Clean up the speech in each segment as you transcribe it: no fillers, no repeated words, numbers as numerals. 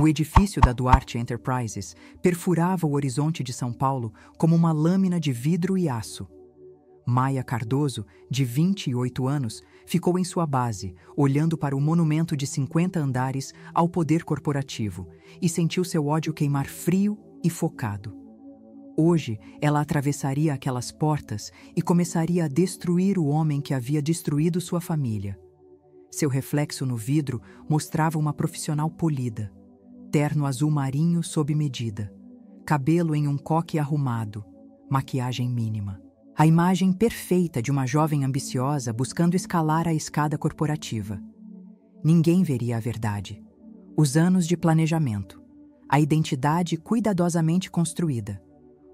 O edifício da Duarte Enterprises perfurava o horizonte de São Paulo como uma lâmina de vidro e aço. Maia Cardoso, de 28 anos, ficou em sua base, olhando para o monumento de 50 andares ao poder corporativo, e sentiu seu ódio queimar frio e focado. Hoje, ela atravessaria aquelas portas e começaria a destruir o homem que havia destruído sua família. Seu reflexo no vidro mostrava uma profissional polida. Terno azul marinho sob medida, cabelo em um coque arrumado, maquiagem mínima. A imagem perfeita de uma jovem ambiciosa buscando escalar a escada corporativa. Ninguém veria a verdade. Os anos de planejamento, a identidade cuidadosamente construída,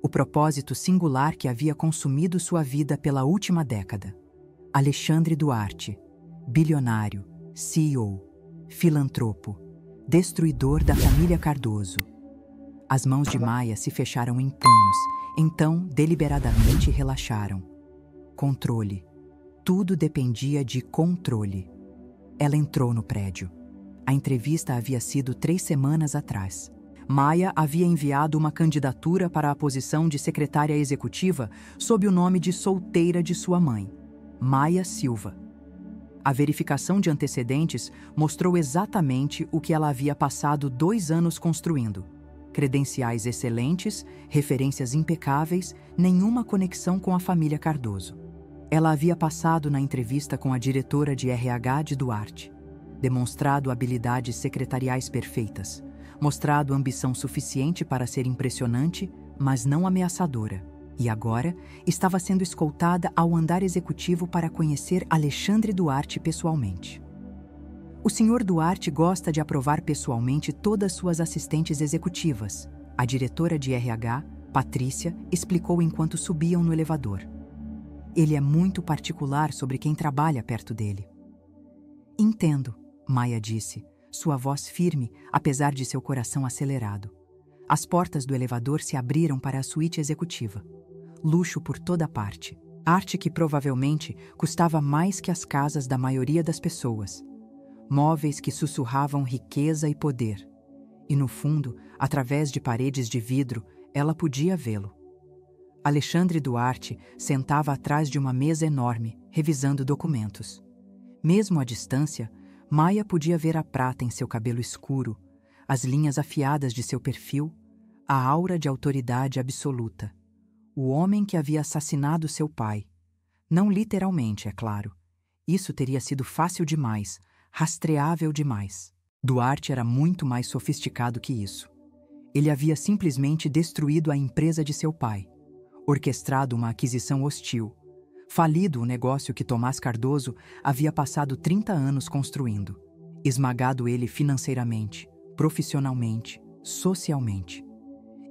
o propósito singular que havia consumido sua vida pela última década. Alexandre Duarte, bilionário, CEO, filantropo, destruidor da família Cardoso. As mãos de Maia se fecharam em punhos, então, deliberadamente, relaxaram. Controle. Tudo dependia de controle. Ela entrou no prédio. A entrevista havia sido 3 semanas atrás. Maia havia enviado uma candidatura para a posição de secretária executiva sob o nome de solteira de sua mãe, Maia Silva. A verificação de antecedentes mostrou exatamente o que ela havia passado 2 anos construindo. Credenciais excelentes, referências impecáveis, nenhuma conexão com a família Cardoso. Ela havia passado na entrevista com a diretora de RH de Duarte, demonstrado habilidades secretariais perfeitas, mostrado ambição suficiente para ser impressionante, mas não ameaçadora. E agora estava sendo escoltada ao andar executivo para conhecer Alexandre Duarte pessoalmente. O Sr. Duarte gosta de aprovar pessoalmente todas suas assistentes executivas. A diretora de RH, Patrícia, explicou enquanto subiam no elevador. Ele é muito particular sobre quem trabalha perto dele. Entendo, Maia disse, sua voz firme, apesar de seu coração acelerado. As portas do elevador se abriram para a suíte executiva. Luxo por toda parte. Arte que provavelmente custava mais que as casas da maioria das pessoas. Móveis que sussurravam riqueza e poder. E no fundo, através de paredes de vidro, ela podia vê-lo. Alexandre Duarte sentava atrás de uma mesa enorme, revisando documentos. Mesmo à distância, Maia podia ver a prata em seu cabelo escuro, as linhas afiadas de seu perfil, a aura de autoridade absoluta. O homem que havia assassinado seu pai. Não literalmente, é claro. Isso teria sido fácil demais, rastreável demais. Duarte era muito mais sofisticado que isso. Ele havia simplesmente destruído a empresa de seu pai, orquestrado uma aquisição hostil, falido o negócio que Tomás Cardoso havia passado 30 anos construindo, esmagado ele financeiramente, profissionalmente, socialmente.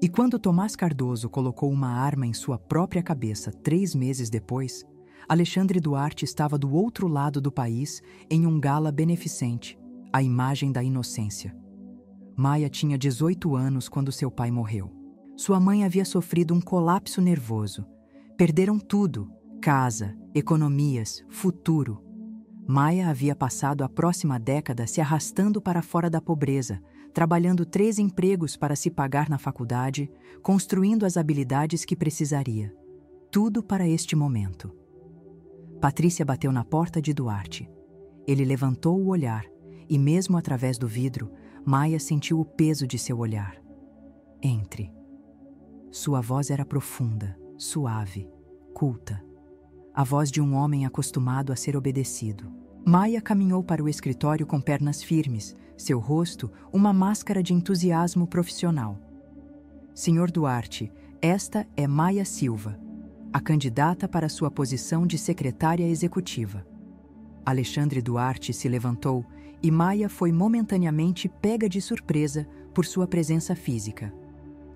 E quando Tomás Cardoso colocou uma arma em sua própria cabeça 3 meses depois, Alexandre Duarte estava do outro lado do país em um gala beneficente, a imagem da inocência. Maia tinha 18 anos quando seu pai morreu. Sua mãe havia sofrido um colapso nervoso. Perderam tudo, casa, economias, futuro. Maia havia passado a próxima década se arrastando para fora da pobreza, trabalhando 3 empregos para se pagar na faculdade, construindo as habilidades que precisaria. Tudo para este momento. Patrícia bateu na porta de Duarte. Ele levantou o olhar e, mesmo através do vidro, Maia sentiu o peso de seu olhar. Entre. Sua voz era profunda, suave, culta. A voz de um homem acostumado a ser obedecido. Maia caminhou para o escritório com pernas firmes, seu rosto uma máscara de entusiasmo profissional. Senhor Duarte, esta é Maia Silva, a candidata para sua posição de secretária executiva. Alexandre Duarte se levantou e Maia foi momentaneamente pega de surpresa por sua presença física.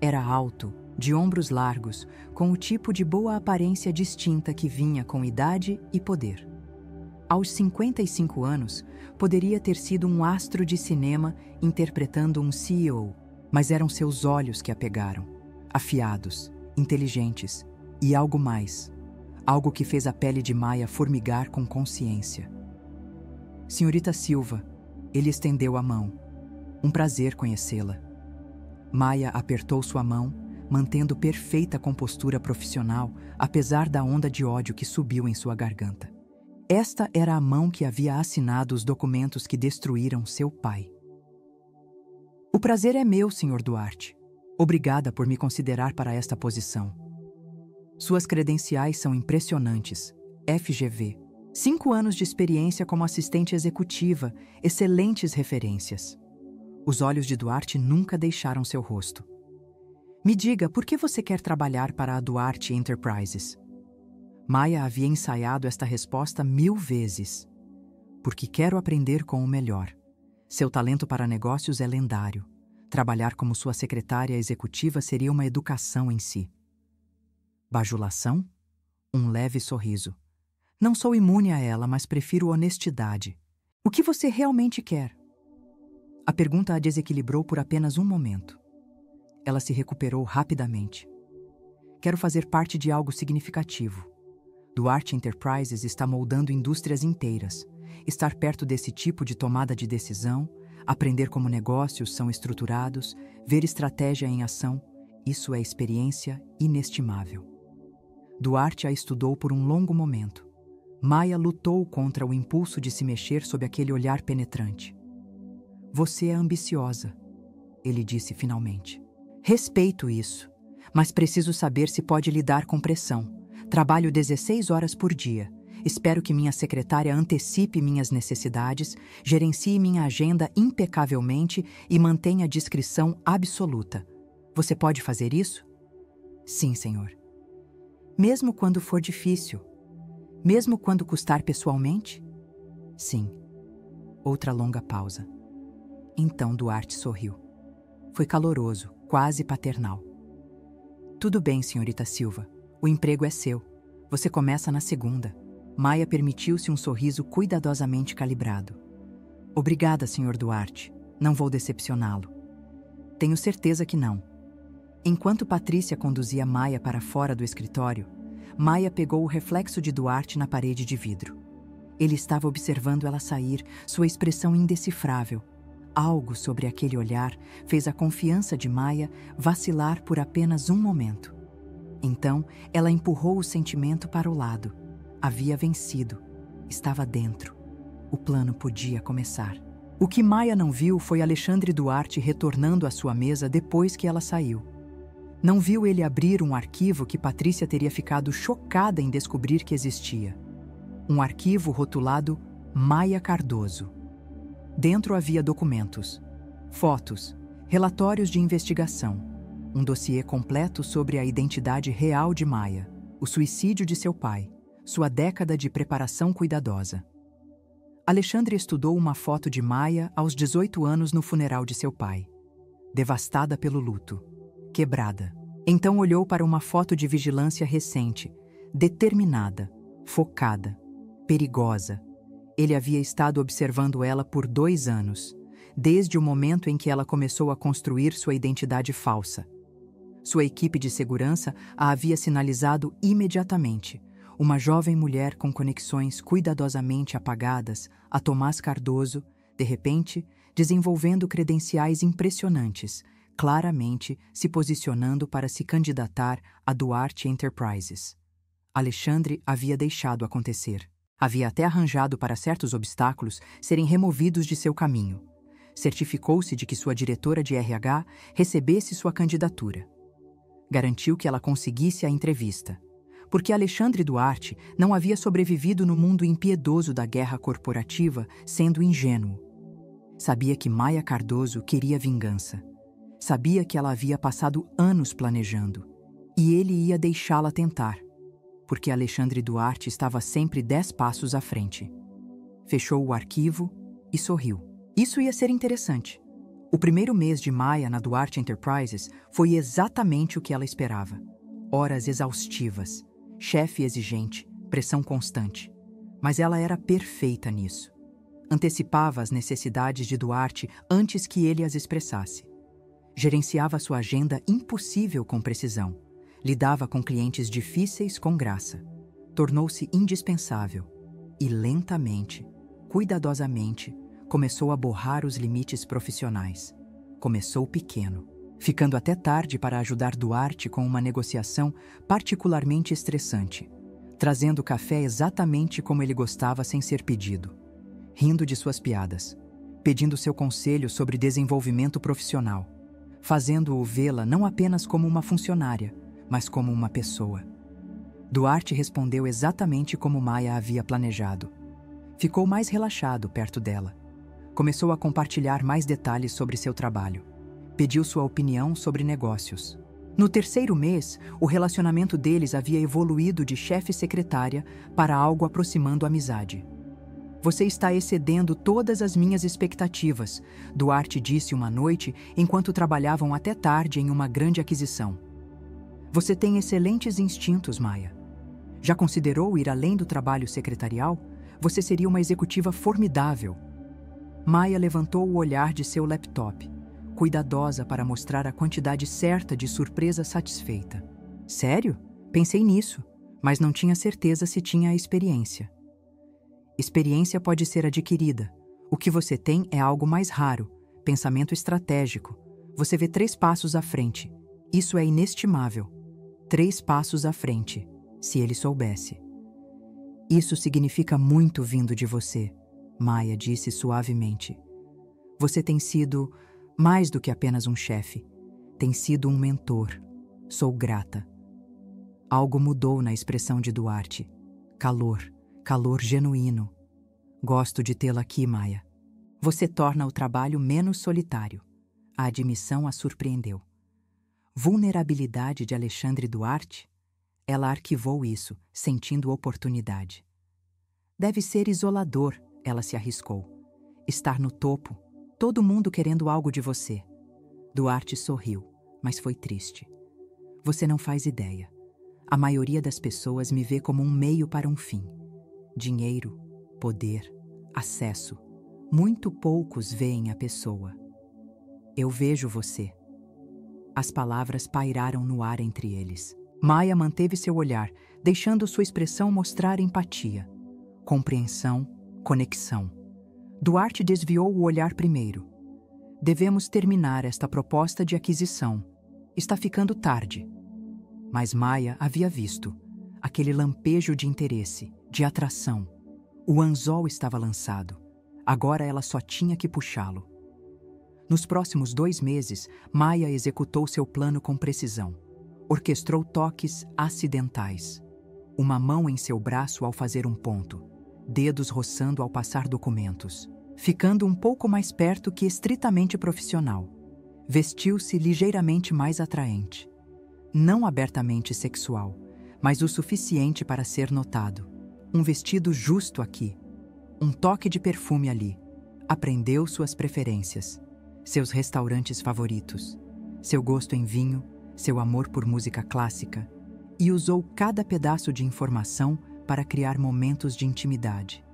Era alto, de ombros largos, com o tipo de boa aparência distinta que vinha com idade e poder. Aos 55 anos, poderia ter sido um astro de cinema interpretando um CEO, mas eram seus olhos que a pegaram, afiados, inteligentes e algo mais, algo que fez a pele de Maia formigar com consciência. Senhorita Silva, ele estendeu a mão. Um prazer conhecê-la. Maia apertou sua mão, mantendo perfeita compostura profissional, apesar da onda de ódio que subiu em sua garganta. Esta era a mão que havia assinado os documentos que destruíram seu pai. O prazer é meu, Sr. Duarte. Obrigada por me considerar para esta posição. Suas credenciais são impressionantes. FGV. 5 anos de experiência como assistente executiva, excelentes referências. Os olhos de Duarte nunca deixaram seu rosto. Me diga, por que você quer trabalhar para a Duarte Enterprises? Maia havia ensaiado esta resposta 1000 vezes. Porque quero aprender com o melhor. Seu talento para negócios é lendário. Trabalhar como sua secretária executiva seria uma educação em si. Bajulação? Um leve sorriso. Não sou imune a ela, mas prefiro honestidade. O que você realmente quer? A pergunta a desequilibrou por apenas um momento. Ela se recuperou rapidamente. Quero fazer parte de algo significativo. Duarte Enterprises está moldando indústrias inteiras. Estar perto desse tipo de tomada de decisão, aprender como negócios são estruturados, ver estratégia em ação, isso é experiência inestimável. Duarte a estudou por um longo momento. Maia lutou contra o impulso de se mexer sob aquele olhar penetrante. Você é ambiciosa, ele disse finalmente. Respeito isso, mas preciso saber se pode lidar com pressão. Trabalho 16 horas por dia. Espero que minha secretária antecipe minhas necessidades, gerencie minha agenda impecavelmente e mantenha discrição absoluta. Você pode fazer isso? Sim, senhor. Mesmo quando for difícil? Mesmo quando custar pessoalmente? Sim. Outra longa pausa. Então Duarte sorriu. Foi caloroso, quase paternal. Tudo bem, senhorita Silva. O emprego é seu. Você começa na segunda. Maia permitiu-se um sorriso cuidadosamente calibrado. Obrigada, Sr. Duarte. Não vou decepcioná-lo. Tenho certeza que não. Enquanto Patrícia conduzia Maia para fora do escritório, Maia pegou o reflexo de Duarte na parede de vidro. Ele estava observando ela sair, sua expressão indecifrável. Algo sobre aquele olhar fez a confiança de Maia vacilar por apenas um momento. Então, ela empurrou o sentimento para o lado. Havia vencido. Estava dentro. O plano podia começar. O que Maia não viu foi Alexandre Duarte retornando à sua mesa depois que ela saiu. Não viu ele abrir um arquivo que Patrícia teria ficado chocada em descobrir que existia. Um arquivo rotulado Maia Cardoso. Dentro havia documentos, fotos, relatórios de investigação, um dossiê completo sobre a identidade real de Maia, o suicídio de seu pai, sua década de preparação cuidadosa. Alexandre estudou uma foto de Maia aos 18 anos no funeral de seu pai. Devastada pelo luto. Quebrada. Então olhou para uma foto de vigilância recente, determinada, focada, perigosa. Ele havia estado observando ela por 2 anos, desde o momento em que ela começou a construir sua identidade falsa. Sua equipe de segurança a havia sinalizado imediatamente. Uma jovem mulher com conexões cuidadosamente apagadas a Tomás Cardoso, de repente, desenvolvendo credenciais impressionantes, claramente se posicionando para se candidatar a Duarte Enterprises. Alexandre havia deixado acontecer. Havia até arranjado para certos obstáculos serem removidos de seu caminho. Certificou-se de que sua diretora de RH recebesse sua candidatura. Garantiu que ela conseguisse a entrevista. Porque Alexandre Duarte não havia sobrevivido no mundo impiedoso da guerra corporativa sendo ingênuo. Sabia que Maia Cardoso queria vingança. Sabia que ela havia passado anos planejando. E ele ia deixá-la tentar. Porque Alexandre Duarte estava sempre 10 passos à frente. Fechou o arquivo e sorriu. Isso ia ser interessante. O primeiro mês de Maia na Duarte Enterprises foi exatamente o que ela esperava. Horas exaustivas. Chefe exigente, pressão constante. Mas ela era perfeita nisso. Antecipava as necessidades de Duarte antes que ele as expressasse. Gerenciava sua agenda impossível com precisão. Lidava com clientes difíceis com graça. Tornou-se indispensável. E lentamente, cuidadosamente, começou a borrar os limites profissionais. Começou pequeno, ficando até tarde para ajudar Duarte com uma negociação particularmente estressante, trazendo café exatamente como ele gostava sem ser pedido, rindo de suas piadas, pedindo seu conselho sobre desenvolvimento profissional, fazendo-o vê-la não apenas como uma funcionária, mas como uma pessoa. Duarte respondeu exatamente como Maia havia planejado. Ficou mais relaxado perto dela. Começou a compartilhar mais detalhes sobre seu trabalho. Pediu sua opinião sobre negócios. No terceiro mês, o relacionamento deles havia evoluído de chefe-secretária para algo aproximando a amizade. Você está excedendo todas as minhas expectativas, Duarte disse uma noite enquanto trabalhavam até tarde em uma grande aquisição. Você tem excelentes instintos, Maia. Já considerou ir além do trabalho secretarial? Você seria uma executiva formidável. Maia levantou o olhar de seu laptop, cuidadosa para mostrar a quantidade certa de surpresa satisfeita. Sério? Pensei nisso, mas não tinha certeza se tinha a experiência. Experiência pode ser adquirida. O que você tem é algo mais raro, pensamento estratégico. Você vê 3 passos à frente. Isso é inestimável. 3 passos à frente, se ele soubesse. Isso significa muito vindo de você, Maia disse suavemente. Você tem sido mais do que apenas um chefe. Tem sido um mentor. Sou grata. Algo mudou na expressão de Duarte. Calor genuíno. Gosto de tê-la aqui, Maia. Você torna o trabalho menos solitário. A admissão a surpreendeu. Vulnerabilidade de Alexandre Duarte? Ela arquivou isso, sentindo oportunidade. Deve ser isolador, ela se arriscou. Estar no topo, todo mundo querendo algo de você. Duarte sorriu, mas foi triste. Você não faz ideia. A maioria das pessoas me vê como um meio para um fim. Dinheiro, poder, acesso. Muito poucos veem a pessoa. Eu vejo você. As palavras pairaram no ar entre eles. Maia manteve seu olhar, deixando sua expressão mostrar empatia, compreensão, conexão. Duarte desviou o olhar primeiro. Devemos terminar esta proposta de aquisição. Está ficando tarde. Mas Maia havia visto aquele lampejo de interesse, de atração. O anzol estava lançado. Agora ela só tinha que puxá-lo. Nos próximos 2 meses, Maia executou seu plano com precisão. Orquestrou toques acidentais. Uma mão em seu braço ao fazer um ponto. Dedos roçando ao passar documentos. Ficando um pouco mais perto que estritamente profissional. Vestiu-se ligeiramente mais atraente. Não abertamente sexual, mas o suficiente para ser notado. Um vestido justo aqui. Um toque de perfume ali. Aprendeu suas preferências. Seus restaurantes favoritos. Seu gosto em vinho. Seu amor por música clássica. E usou cada pedaço de informação para criar momentos de intimidade.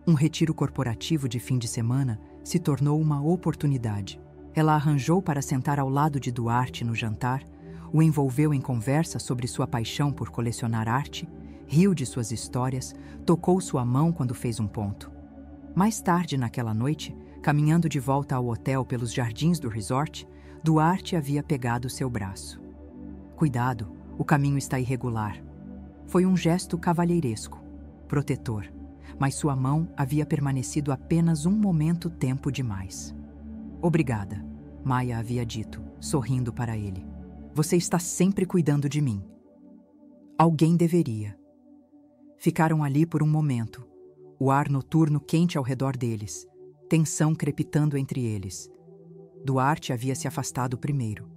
Um retiro corporativo de fim de semana se tornou uma oportunidade. Ela arranjou para sentar ao lado de Duarte no jantar, o envolveu em conversa sobre sua paixão por colecionar arte, riu de suas histórias, tocou sua mão quando fez um ponto. Mais tarde naquela noite, caminhando de volta ao hotel pelos jardins do resort, Duarte havia pegado seu braço. Cuidado, o caminho está irregular. Foi um gesto cavalheiresco, protetor, mas sua mão havia permanecido apenas um momento tempo demais. Obrigada, Maia havia dito, sorrindo para ele. Você está sempre cuidando de mim. Alguém deveria. Ficaram ali por um momento, o ar noturno quente ao redor deles, tensão crepitando entre eles. Duarte havia se afastado primeiro.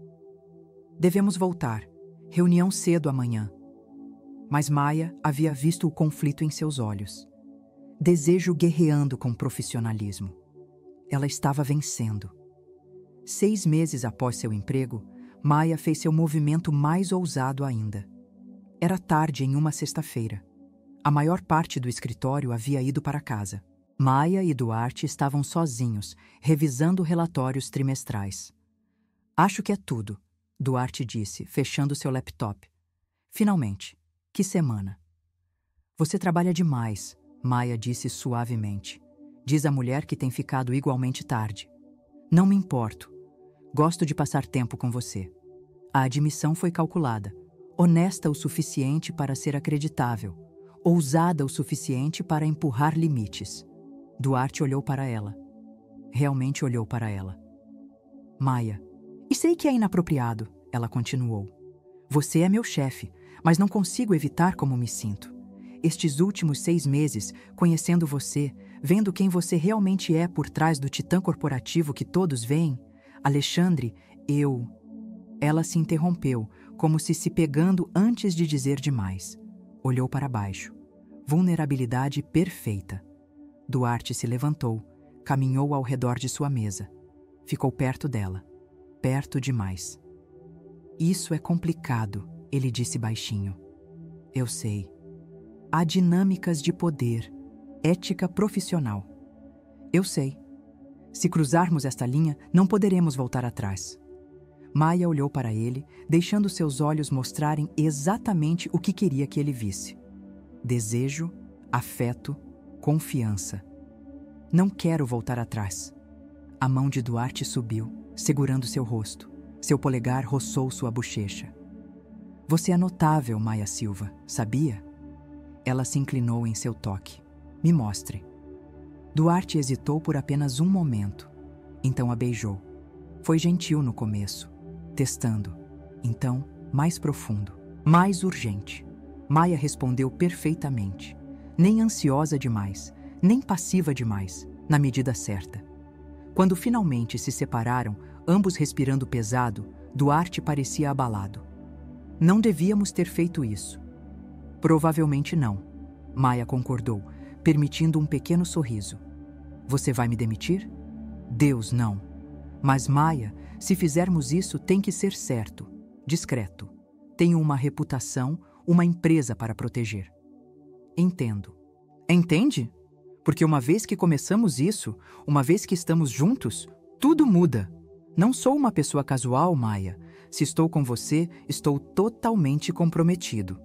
Devemos voltar. Reunião cedo amanhã. Mas Maia havia visto o conflito em seus olhos. Desejo guerreando com profissionalismo. Ela estava vencendo. 6 meses após seu emprego, Maia fez seu movimento mais ousado ainda. Era tarde em uma sexta-feira. A maior parte do escritório havia ido para casa. Maia e Duarte estavam sozinhos, revisando relatórios trimestrais. Acho que é tudo, Duarte disse, fechando seu laptop. Finalmente. Que semana. Você trabalha demais, Maia disse suavemente. diz a mulher que tem ficado igualmente tarde. Não me importo. Gosto de passar tempo com você. A admissão foi calculada, honesta o suficiente para ser acreditável, ousada o suficiente para empurrar limites. Duarte olhou para ela. Realmente olhou para ela. Maia, e sei que é inapropriado, ela continuou. Você é meu chefe, mas não consigo evitar como me sinto. Estes últimos 6 meses, conhecendo você, vendo quem você realmente é por trás do titã corporativo que todos veem, Alexandre, eu... Ela se interrompeu, como se pegando antes de dizer demais. Olhou para baixo. Vulnerabilidade perfeita. Duarte se levantou, caminhou ao redor de sua mesa. Ficou perto dela. Perto demais. Isso é complicado, ele disse baixinho. Eu sei. Há dinâmicas de poder, ética profissional. Eu sei. Se cruzarmos esta linha, não poderemos voltar atrás. Maia olhou para ele, deixando seus olhos mostrarem exatamente o que queria que ele visse. Desejo, afeto, confiança. Não quero voltar atrás. A mão de Duarte subiu, segurando seu rosto. Seu polegar roçou sua bochecha. Você é notável, Maia Silva, sabia? Ela se inclinou em seu toque. Me mostre. Duarte hesitou por apenas um momento. Então a beijou. Foi gentil no começo, testando. Então, mais profundo, mais urgente. Maia respondeu perfeitamente. Nem ansiosa demais, nem passiva demais, na medida certa. Quando finalmente se separaram, ambos respirando pesado, Duarte parecia abalado. Não devíamos ter feito isso. Provavelmente não, Maia concordou, permitindo um pequeno sorriso. Você vai me demitir? Deus, não. Mas, Maia, se fizermos isso, tem que ser certo, discreto. Tenho uma reputação, uma empresa para proteger. Entendo. Entende? Porque uma vez que começamos isso, uma vez que estamos juntos, tudo muda. Não sou uma pessoa casual, Maia. Se estou com você, estou totalmente comprometido.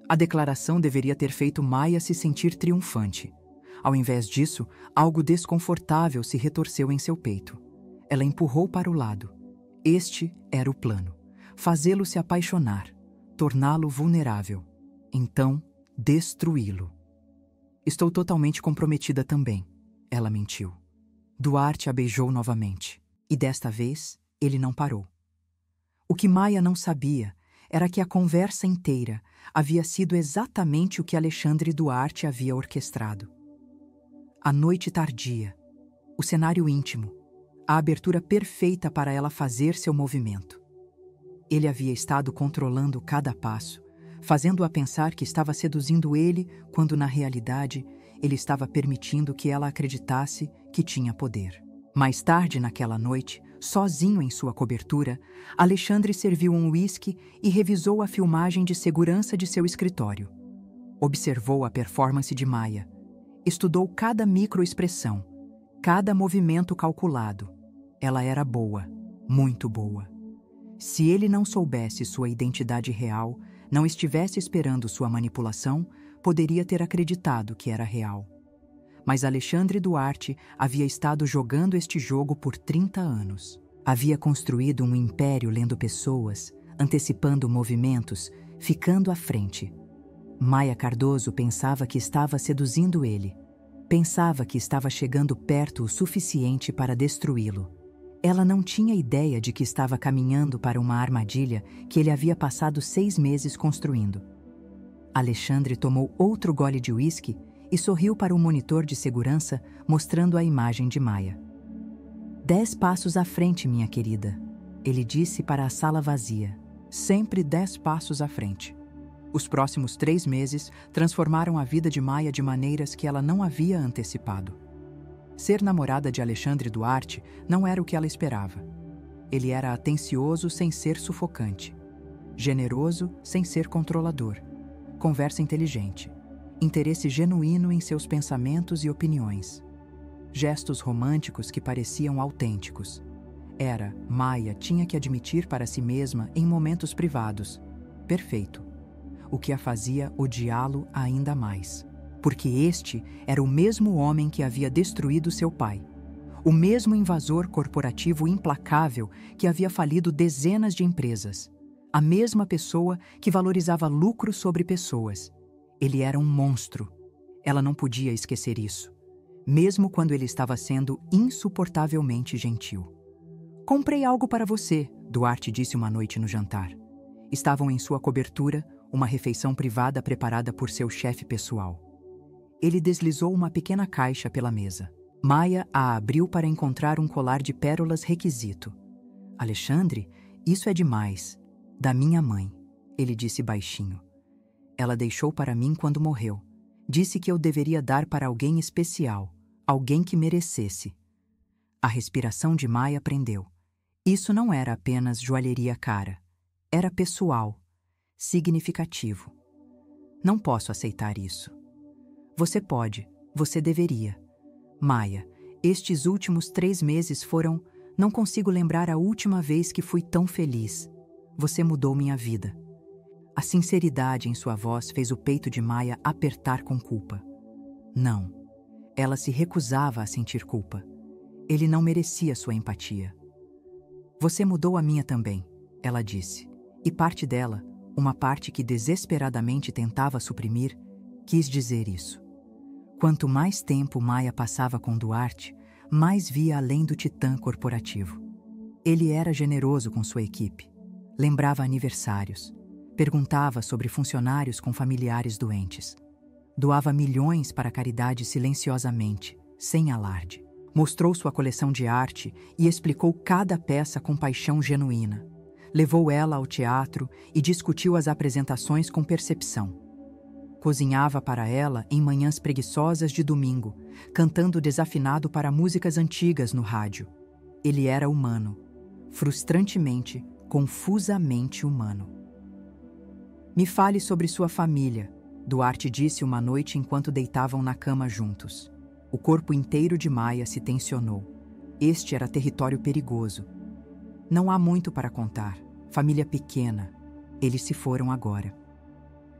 A declaração deveria ter feito Maia se sentir triunfante. Ao invés disso, algo desconfortável se retorceu em seu peito. Ela empurrou para o lado. Este era o plano. Fazê-lo se apaixonar, torná-lo vulnerável. Então, destruí-lo. Estou totalmente comprometida também, ela mentiu. Duarte a beijou novamente. E desta vez, ele não parou. O que Maia não sabia era que a conversa inteira havia sido exatamente o que Alexandre Duarte havia orquestrado. A noite tardia, o cenário íntimo, a abertura perfeita para ela fazer seu movimento. Ele havia estado controlando cada passo, fazendo-a pensar que estava seduzindo ele, quando na realidade ele estava permitindo que ela acreditasse que tinha poder. Mais tarde naquela noite, sozinho em sua cobertura, Alexandre serviu um uísque e revisou a filmagem de segurança de seu escritório. Observou a performance de Maia. Estudou cada microexpressão, cada movimento calculado. Ela era boa, muito boa. Se ele não soubesse sua identidade real, não estivesse esperando sua manipulação, poderia ter acreditado que era real. Mas Alexandre Duarte havia estado jogando este jogo por 30 anos. Havia construído um império lendo pessoas, antecipando movimentos, ficando à frente. Maia Cardoso pensava que estava seduzindo ele. Pensava que estava chegando perto o suficiente para destruí-lo. Ela não tinha ideia de que estava caminhando para uma armadilha que ele havia passado 6 meses construindo. Alexandre tomou outro gole de uísque e sorriu para o monitor de segurança, mostrando a imagem de Maia. 10 passos à frente, minha querida, ele disse para a sala vazia. Sempre 10 passos à frente. Os próximos 3 meses transformaram a vida de Maia de maneiras que ela não havia antecipado. Ser namorada de Alexandre Duarte não era o que ela esperava. Ele era atencioso sem ser sufocante, generoso sem ser controlador, conversa inteligente, interesse genuíno em seus pensamentos e opiniões, gestos românticos que pareciam autênticos. Maia tinha que admitir para si mesma em momentos privados, perfeito, o que a fazia odiá-lo ainda mais. porque este era o mesmo homem que havia destruído seu pai. O mesmo invasor corporativo implacável que havia falido dezenas de empresas. A mesma pessoa que valorizava lucro sobre pessoas. Ele era um monstro. Ela não podia esquecer isso, mesmo quando ele estava sendo insuportavelmente gentil. "Comprei algo para você", Duarte disse uma noite no jantar. Estavam em sua cobertura, uma refeição privada preparada por seu chefe pessoal. Ele deslizou uma pequena caixa pela mesa. Maia a abriu para encontrar um colar de pérolas requisito. "Alexandre, isso é demais. Da minha mãe", ele disse baixinho. "Ela deixou para mim quando morreu. Disse que eu deveria dar para alguém especial, alguém que merecesse." A respiração de Maia prendeu. Isso não era apenas joalheria cara. Era pessoal, significativo. "Não posso aceitar isso." "Você pode, você deveria." "Maia, estes últimos 3 meses foram... Não consigo lembrar a última vez que fui tão feliz. Você mudou minha vida." A sinceridade em sua voz fez o peito de Maia apertar com culpa. Não. Ela se recusava a sentir culpa. Ele não merecia sua empatia. "Você mudou a minha também", ela disse. E parte dela, uma parte que desesperadamente tentava suprimir, quis dizer isso. Quanto mais tempo Maia passava com Duarte, mais via além do titã corporativo. Ele era generoso com sua equipe. Lembrava aniversários. Perguntava sobre funcionários com familiares doentes. Doava milhões para a caridade silenciosamente, sem alarde. Mostrou sua coleção de arte e explicou cada peça com paixão genuína. Levou ela ao teatro e discutiu as apresentações com percepção. Cozinhava para ela em manhãs preguiçosas de domingo, cantando desafinado para músicas antigas no rádio. Ele era humano, frustrantemente, confusamente humano. "Me fale sobre sua família", Duarte disse uma noite enquanto deitavam na cama juntos. O corpo inteiro de Maia se tensionou. Este era território perigoso. "Não há muito para contar. Família pequena. Eles se foram agora."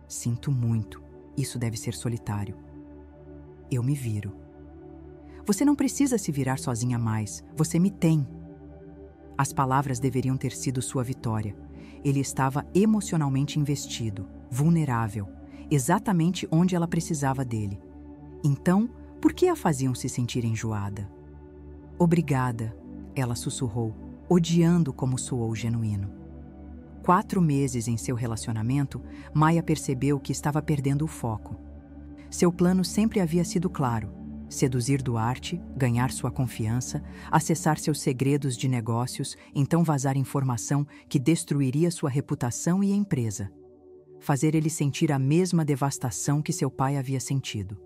"Sinto muito. Isso deve ser solitário." "Eu me viro." "Você não precisa se virar sozinha mais. Você me tem." As palavras deveriam ter sido sua vitória. Ele estava emocionalmente investido, vulnerável, exatamente onde ela precisava dele. Então, por que a faziam se sentir enjoada? "Obrigada", ela sussurrou, odiando como soou genuíno. 4 meses em seu relacionamento, Maia percebeu que estava perdendo o foco. Seu plano sempre havia sido claro: seduzir Duarte, ganhar sua confiança, acessar seus segredos de negócios, então vazar informação que destruiria sua reputação e empresa. Fazer ele sentir a mesma devastação que seu pai havia sentido.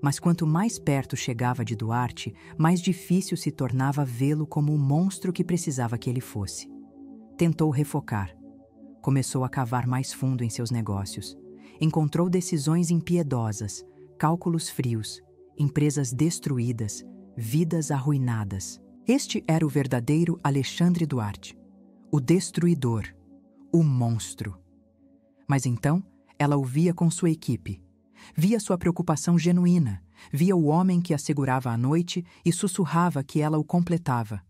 Mas quanto mais perto chegava de Duarte, mais difícil se tornava vê-lo como o monstro que precisava que ele fosse. Tentou refocar. Começou a cavar mais fundo em seus negócios. Encontrou decisões impiedosas, cálculos frios, empresas destruídas, vidas arruinadas. Este era o verdadeiro Alexandre Duarte. O destruidor. O monstro. Mas então, ela o via com sua equipe. Via sua preocupação genuína. Via o homem que a segurava à noite e sussurrava que ela o completava.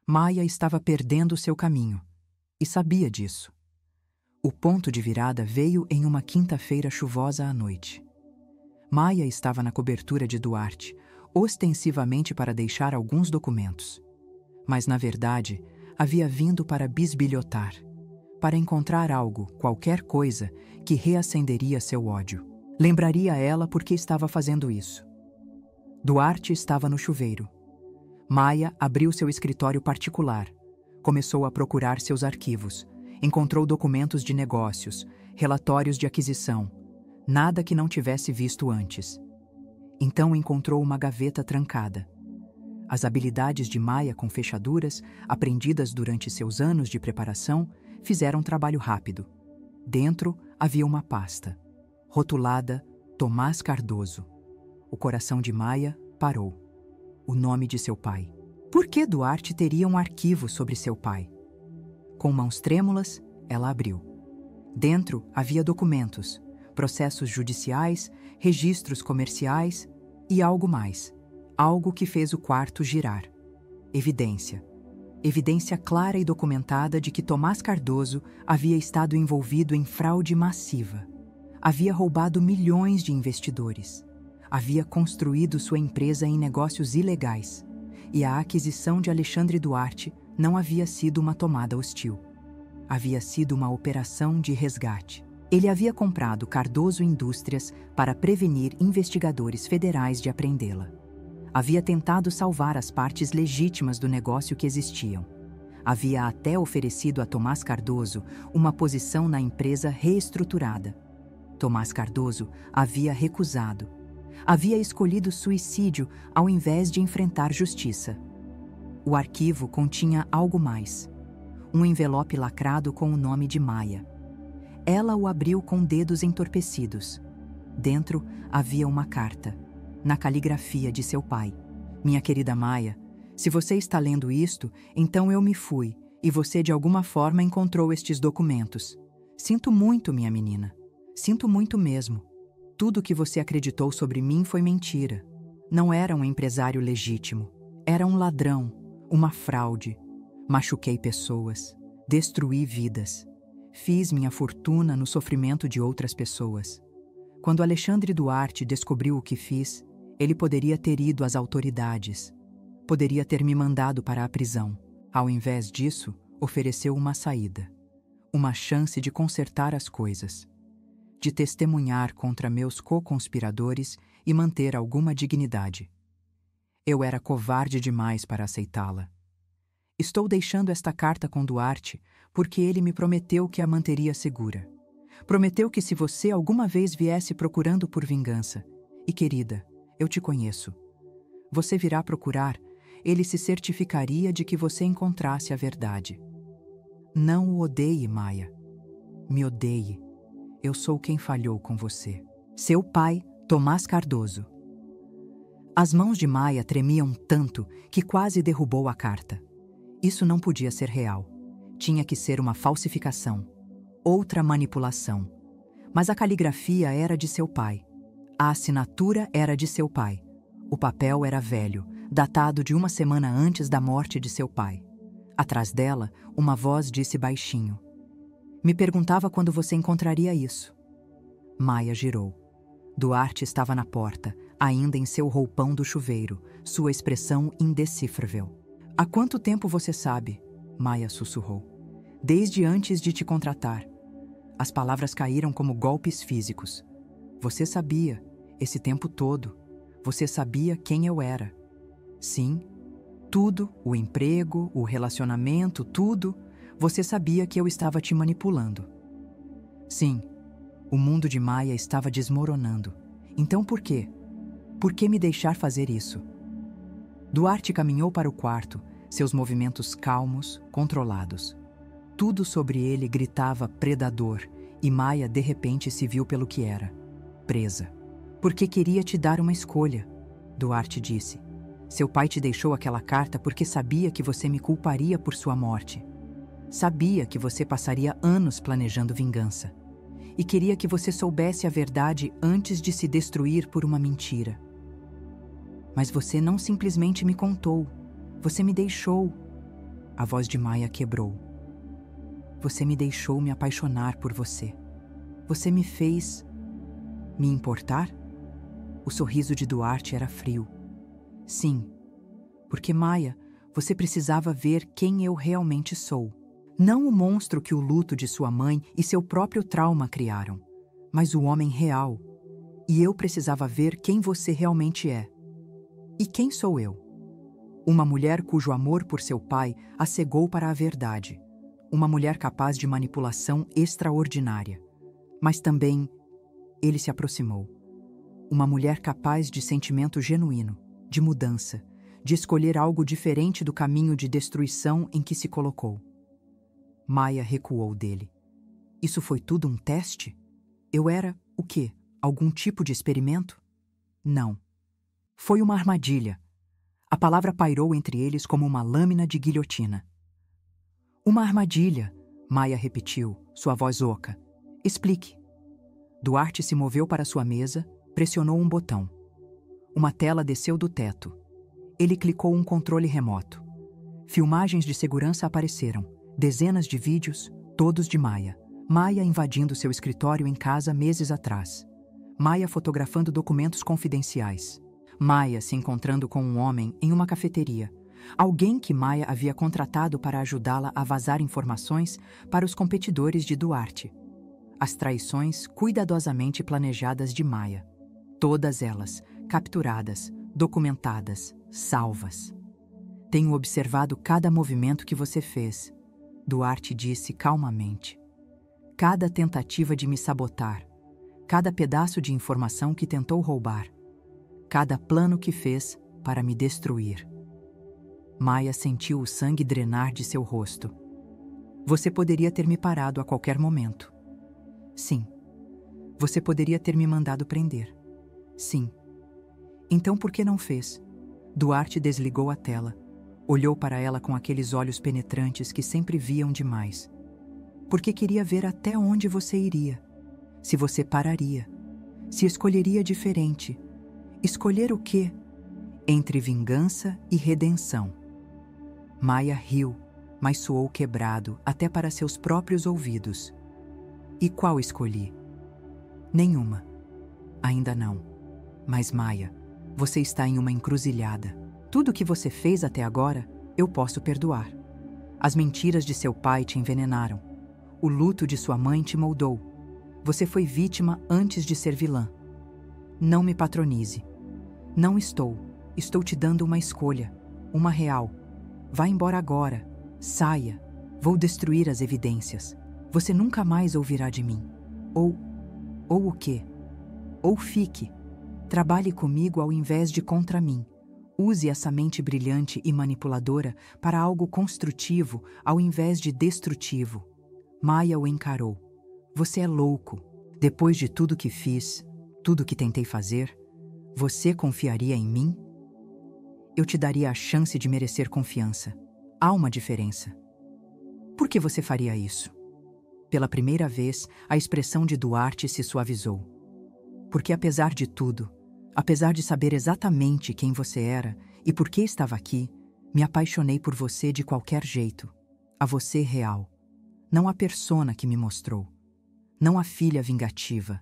Maia estava perdendo seu caminho. E sabia disso. O ponto de virada veio em uma quinta-feira chuvosa à noite. Maia estava na cobertura de Duarte, ostensivamente para deixar alguns documentos. Mas, na verdade, havia vindo para bisbilhotar, para encontrar algo, qualquer coisa, que reacenderia seu ódio. Lembraria ela por que estava fazendo isso. Duarte estava no chuveiro. Maia abriu seu escritório particular. Começou a procurar seus arquivos. Encontrou documentos de negócios, relatórios de aquisição, nada que não tivesse visto antes. Então encontrou uma gaveta trancada. As habilidades de Maia com fechaduras, aprendidas durante seus anos de preparação, fizeram trabalho rápido. Dentro havia uma pasta, rotulada Tomás Cardoso. O coração de Maia parou. O nome de seu pai. Por que Duarte teria um arquivo sobre seu pai? Com mãos trêmulas, ela abriu. Dentro havia documentos, processos judiciais, registros comerciais e algo mais. Algo que fez o quarto girar. Evidência. Evidência clara e documentada de que Tomás Cardoso havia estado envolvido em fraude massiva. Havia roubado milhões de investidores. Havia construído sua empresa em negócios ilegais. E a aquisição de Alexandre Duarte não havia sido uma tomada hostil. Havia sido uma operação de resgate. Ele havia comprado Cardoso Indústrias para prevenir investigadores federais de apreendê-la. Havia tentado salvar as partes legítimas do negócio que existiam. Havia até oferecido a Tomás Cardoso uma posição na empresa reestruturada. Tomás Cardoso havia recusado. Havia escolhido suicídio ao invés de enfrentar justiça. O arquivo continha algo mais. Um envelope lacrado com o nome de Maia. Ela o abriu com dedos entorpecidos. Dentro havia uma carta, na caligrafia de seu pai. Minha querida Maia, se você está lendo isto, então eu me fui, e você de alguma forma encontrou estes documentos. Sinto muito, minha menina. Sinto muito mesmo. Tudo que você acreditou sobre mim foi mentira. Não era um empresário legítimo. Era um ladrão, uma fraude. Machuquei pessoas, destruí vidas. Fiz minha fortuna no sofrimento de outras pessoas. Quando Alexandre Duarte descobriu o que fiz, ele poderia ter ido às autoridades. Poderia ter me mandado para a prisão. Ao invés disso, ofereceu uma saída. Uma chance de consertar as coisas. De testemunhar contra meus co-conspiradores e manter alguma dignidade. Eu era covarde demais para aceitá-la. Estou deixando esta carta com Duarte porque ele me prometeu que a manteria segura. Prometeu que se você alguma vez viesse procurando por vingança, e querida, eu te conheço, você virá procurar, ele se certificaria de que você encontrasse a verdade. Não o odeie, Maia. Me odeie. Eu sou quem falhou com você. Seu pai, Tomás Cardoso. As mãos de Maia tremiam tanto que quase derrubou a carta. Isso não podia ser real. Tinha que ser uma falsificação. Outra manipulação. Mas a caligrafia era de seu pai. A assinatura era de seu pai. O papel era velho, datado de uma semana antes da morte de seu pai. Atrás dela, uma voz disse baixinho: me perguntava quando você encontraria isso. Maia girou. Duarte estava na porta, ainda em seu roupão do chuveiro, sua expressão indecifrável. Há quanto tempo você sabe? Maia sussurrou. Desde antes de te contratar. As palavras caíram como golpes físicos. Você sabia, esse tempo todo. Você sabia quem eu era. Sim, tudo, o emprego, o relacionamento, tudo. Você sabia que eu estava te manipulando. Sim, o mundo de Maia estava desmoronando. Então por quê? Por que me deixar fazer isso? Duarte caminhou para o quarto, seus movimentos calmos, controlados. Tudo sobre ele gritava predador, e Maia de repente se viu pelo que era: presa. Porque queria te dar uma escolha, Duarte disse. Seu pai te deixou aquela carta porque sabia que você me culparia por sua morte. Sabia que você passaria anos planejando vingança. E queria que você soubesse a verdade antes de se destruir por uma mentira. Mas você não simplesmente me contou. Você me deixou. A voz de Maia quebrou. Você me deixou me apaixonar por você. Você me fez me importar? O sorriso de Duarte era frio. Sim, porque Maia, você precisava ver quem eu realmente sou. Não o monstro que o luto de sua mãe e seu próprio trauma criaram, mas o homem real. E eu precisava ver quem você realmente é. E quem sou eu? Uma mulher cujo amor por seu pai a cegou para a verdade. Uma mulher capaz de manipulação extraordinária. Mas também, ele se aproximou. Uma mulher capaz de sentimento genuíno, de mudança, de escolher algo diferente do caminho de destruição em que se colocou. Maia recuou dele. Isso foi tudo um teste? Eu era, o quê? Algum tipo de experimento? Não. Foi uma armadilha. A palavra pairou entre eles como uma lâmina de guilhotina. Uma armadilha, Maia repetiu, sua voz oca. Explique. Duarte se moveu para sua mesa, pressionou um botão. Uma tela desceu do teto. Ele clicou um controle remoto. Filmagens de segurança apareceram, dezenas de vídeos, todos de Maia. Maia invadindo seu escritório em casa meses atrás. Maia fotografando documentos confidenciais. Maia se encontrando com um homem em uma cafeteria. Alguém que Maia havia contratado para ajudá-la a vazar informações para os competidores de Duarte. As traições cuidadosamente planejadas de Maia. Todas elas capturadas, documentadas, salvas. Tenho observado cada movimento que você fez, Duarte disse calmamente. Cada tentativa de me sabotar, cada pedaço de informação que tentou roubar, cada plano que fez para me destruir. Maia sentiu o sangue drenar de seu rosto. Você poderia ter me parado a qualquer momento. Sim. Você poderia ter me mandado prender. Sim. Então por que não fez? Duarte desligou a tela. Olhou para ela com aqueles olhos penetrantes que sempre viam demais. Porque queria ver até onde você iria. Se você pararia. Se escolheria diferente. Escolher o quê? Entre vingança e redenção. Maia riu, mas soou quebrado até para seus próprios ouvidos. E qual escolhi? Nenhuma. Ainda não. Mas Maia, você está em uma encruzilhada. Tudo o que você fez até agora, eu posso perdoar. As mentiras de seu pai te envenenaram. O luto de sua mãe te moldou. Você foi vítima antes de ser vilã. Não me patronize. Não estou. Estou te dando uma escolha. Uma real. Vá embora agora. Saia. Vou destruir as evidências. Você nunca mais ouvirá de mim. Ou o quê? Ou fique. Trabalhe comigo ao invés de contra mim. Use essa mente brilhante e manipuladora para algo construtivo ao invés de destrutivo. Maia o encarou. Você é louco. Depois de tudo que fiz, tudo que tentei fazer, você confiaria em mim? Eu te daria a chance de merecer confiança. Há uma diferença. Por que você faria isso? Pela primeira vez, a expressão de Duarte se suavizou. Porque apesar de tudo, apesar de saber exatamente quem você era e por que estava aqui, me apaixonei por você de qualquer jeito. A você real. Não a persona que me mostrou. Não a filha vingativa.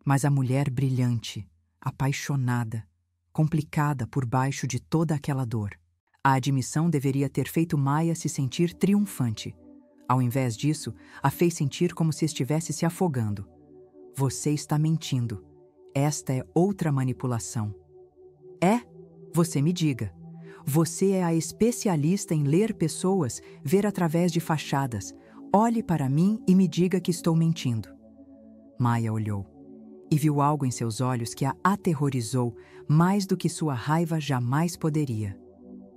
Mas a mulher brilhante, apaixonada, complicada por baixo de toda aquela dor. A admissão deveria ter feito Maia se sentir triunfante. Ao invés disso, a fez sentir como se estivesse se afogando. Você está mentindo. Esta é outra manipulação. É? Você me diga. Você é a especialista em ler pessoas, ver através de fachadas. Olhe para mim e me diga que estou mentindo. Maia olhou e viu algo em seus olhos que a aterrorizou mais do que sua raiva jamais poderia.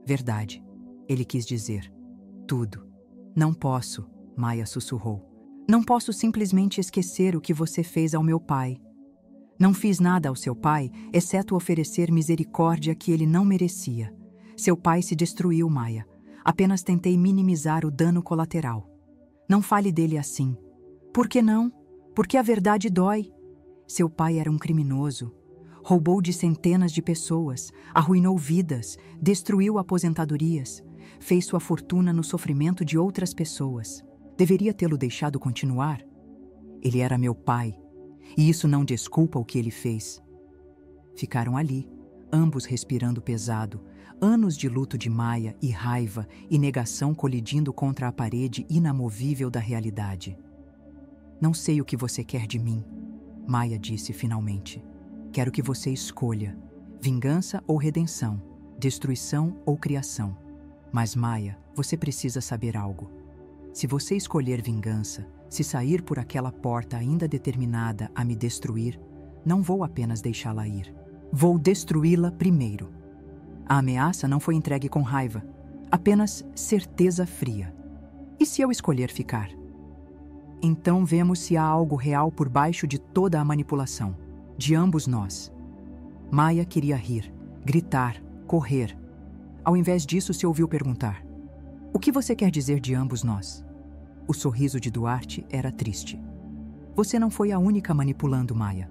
Verdade, ele quis dizer. Tudo. Não posso, Maia sussurrou. Não posso simplesmente esquecer o que você fez ao meu pai. Não fiz nada ao seu pai, exceto oferecer misericórdia que ele não merecia. Seu pai se destruiu, Maia. Apenas tentei minimizar o dano colateral. Não fale dele assim. Por que não? Porque a verdade dói. Seu pai era um criminoso. Roubou de centenas de pessoas, arruinou vidas, destruiu aposentadorias, fez sua fortuna no sofrimento de outras pessoas. Deveria tê-lo deixado continuar? Ele era meu pai, e isso não desculpa o que ele fez. Ficaram ali, ambos respirando pesado, anos de luto de Maia e raiva e negação colidindo contra a parede inamovível da realidade. Não sei o que você quer de mim, Maia disse finalmente. Quero que você escolha, vingança ou redenção, destruição ou criação. Mas Maia, você precisa saber algo. Se você escolher vingança, se sair por aquela porta ainda determinada a me destruir, não vou apenas deixá-la ir. Vou destruí-la primeiro. A ameaça não foi entregue com raiva, apenas certeza fria. E se eu escolher ficar? Então vemos se há algo real por baixo de toda a manipulação, de ambos nós. Maia queria rir, gritar, correr. Ao invés disso, se ouviu perguntar: o que você quer dizer de ambos nós? O sorriso de Duarte era triste. Você não foi a única manipulando, Maia.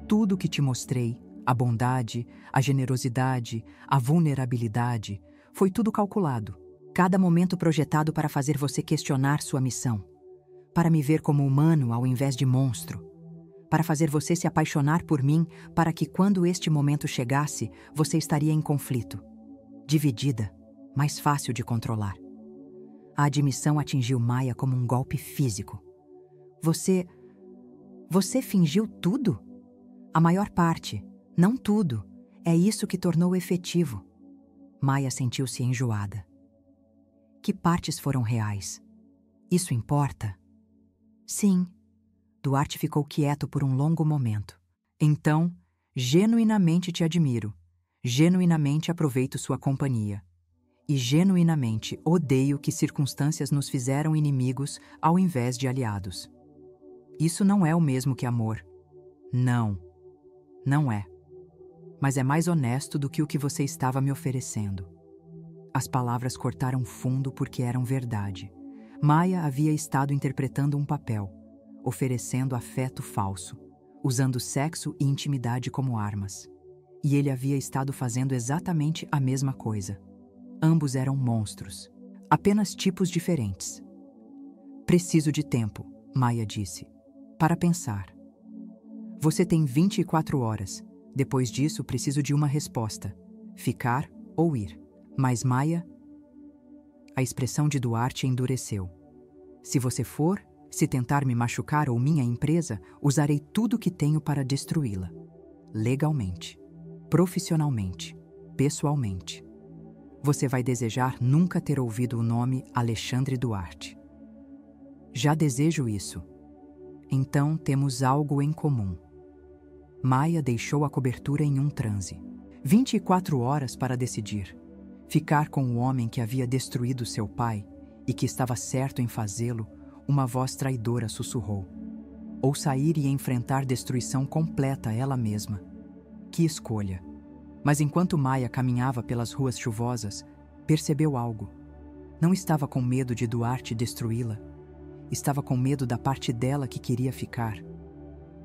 Tudo que te mostrei, a bondade, a generosidade, a vulnerabilidade, foi tudo calculado. Cada momento projetado para fazer você questionar sua missão. Para me ver como humano ao invés de monstro. Para fazer você se apaixonar por mim, para que quando este momento chegasse, você estaria em conflito. Dividida, mais fácil de controlar. A admissão atingiu Maia como um golpe físico. Você fingiu tudo? A maior parte, não tudo. É isso que tornou efetivo. Maia sentiu-se enjoada. Que partes foram reais? Isso importa? Sim. Duarte ficou quieto por um longo momento. Então, genuinamente te admiro. Genuinamente aproveito sua companhia. E genuinamente odeio que circunstâncias nos fizeram inimigos ao invés de aliados. Isso não é o mesmo que amor. Não. Não é. Mas é mais honesto do que o que você estava me oferecendo. As palavras cortaram fundo porque eram verdade. Maia havia estado interpretando um papel, oferecendo afeto falso, usando sexo e intimidade como armas. E ele havia estado fazendo exatamente a mesma coisa. Ambos eram monstros, apenas tipos diferentes. Preciso de tempo, Maia disse, para pensar. Você tem 24 horas. Depois disso, preciso de uma resposta. Ficar ou ir. Mas Maia... A expressão de Duarte endureceu. Se você for, se tentar me machucar ou minha empresa, usarei tudo que tenho para destruí-la. Legalmente, profissionalmente, pessoalmente. Você vai desejar nunca ter ouvido o nome Alexandre Duarte. Já desejo isso. Então temos algo em comum. Maia deixou a cobertura em um transe. 24 horas para decidir. Ficar com o homem que havia destruído seu pai e que estava certo em fazê-lo, uma voz traidora sussurrou. Ou sair e enfrentar destruição completa ela mesma. Que escolha! Mas enquanto Maia caminhava pelas ruas chuvosas, percebeu algo. Não estava com medo de Duarte destruí-la. Estava com medo da parte dela que queria ficar.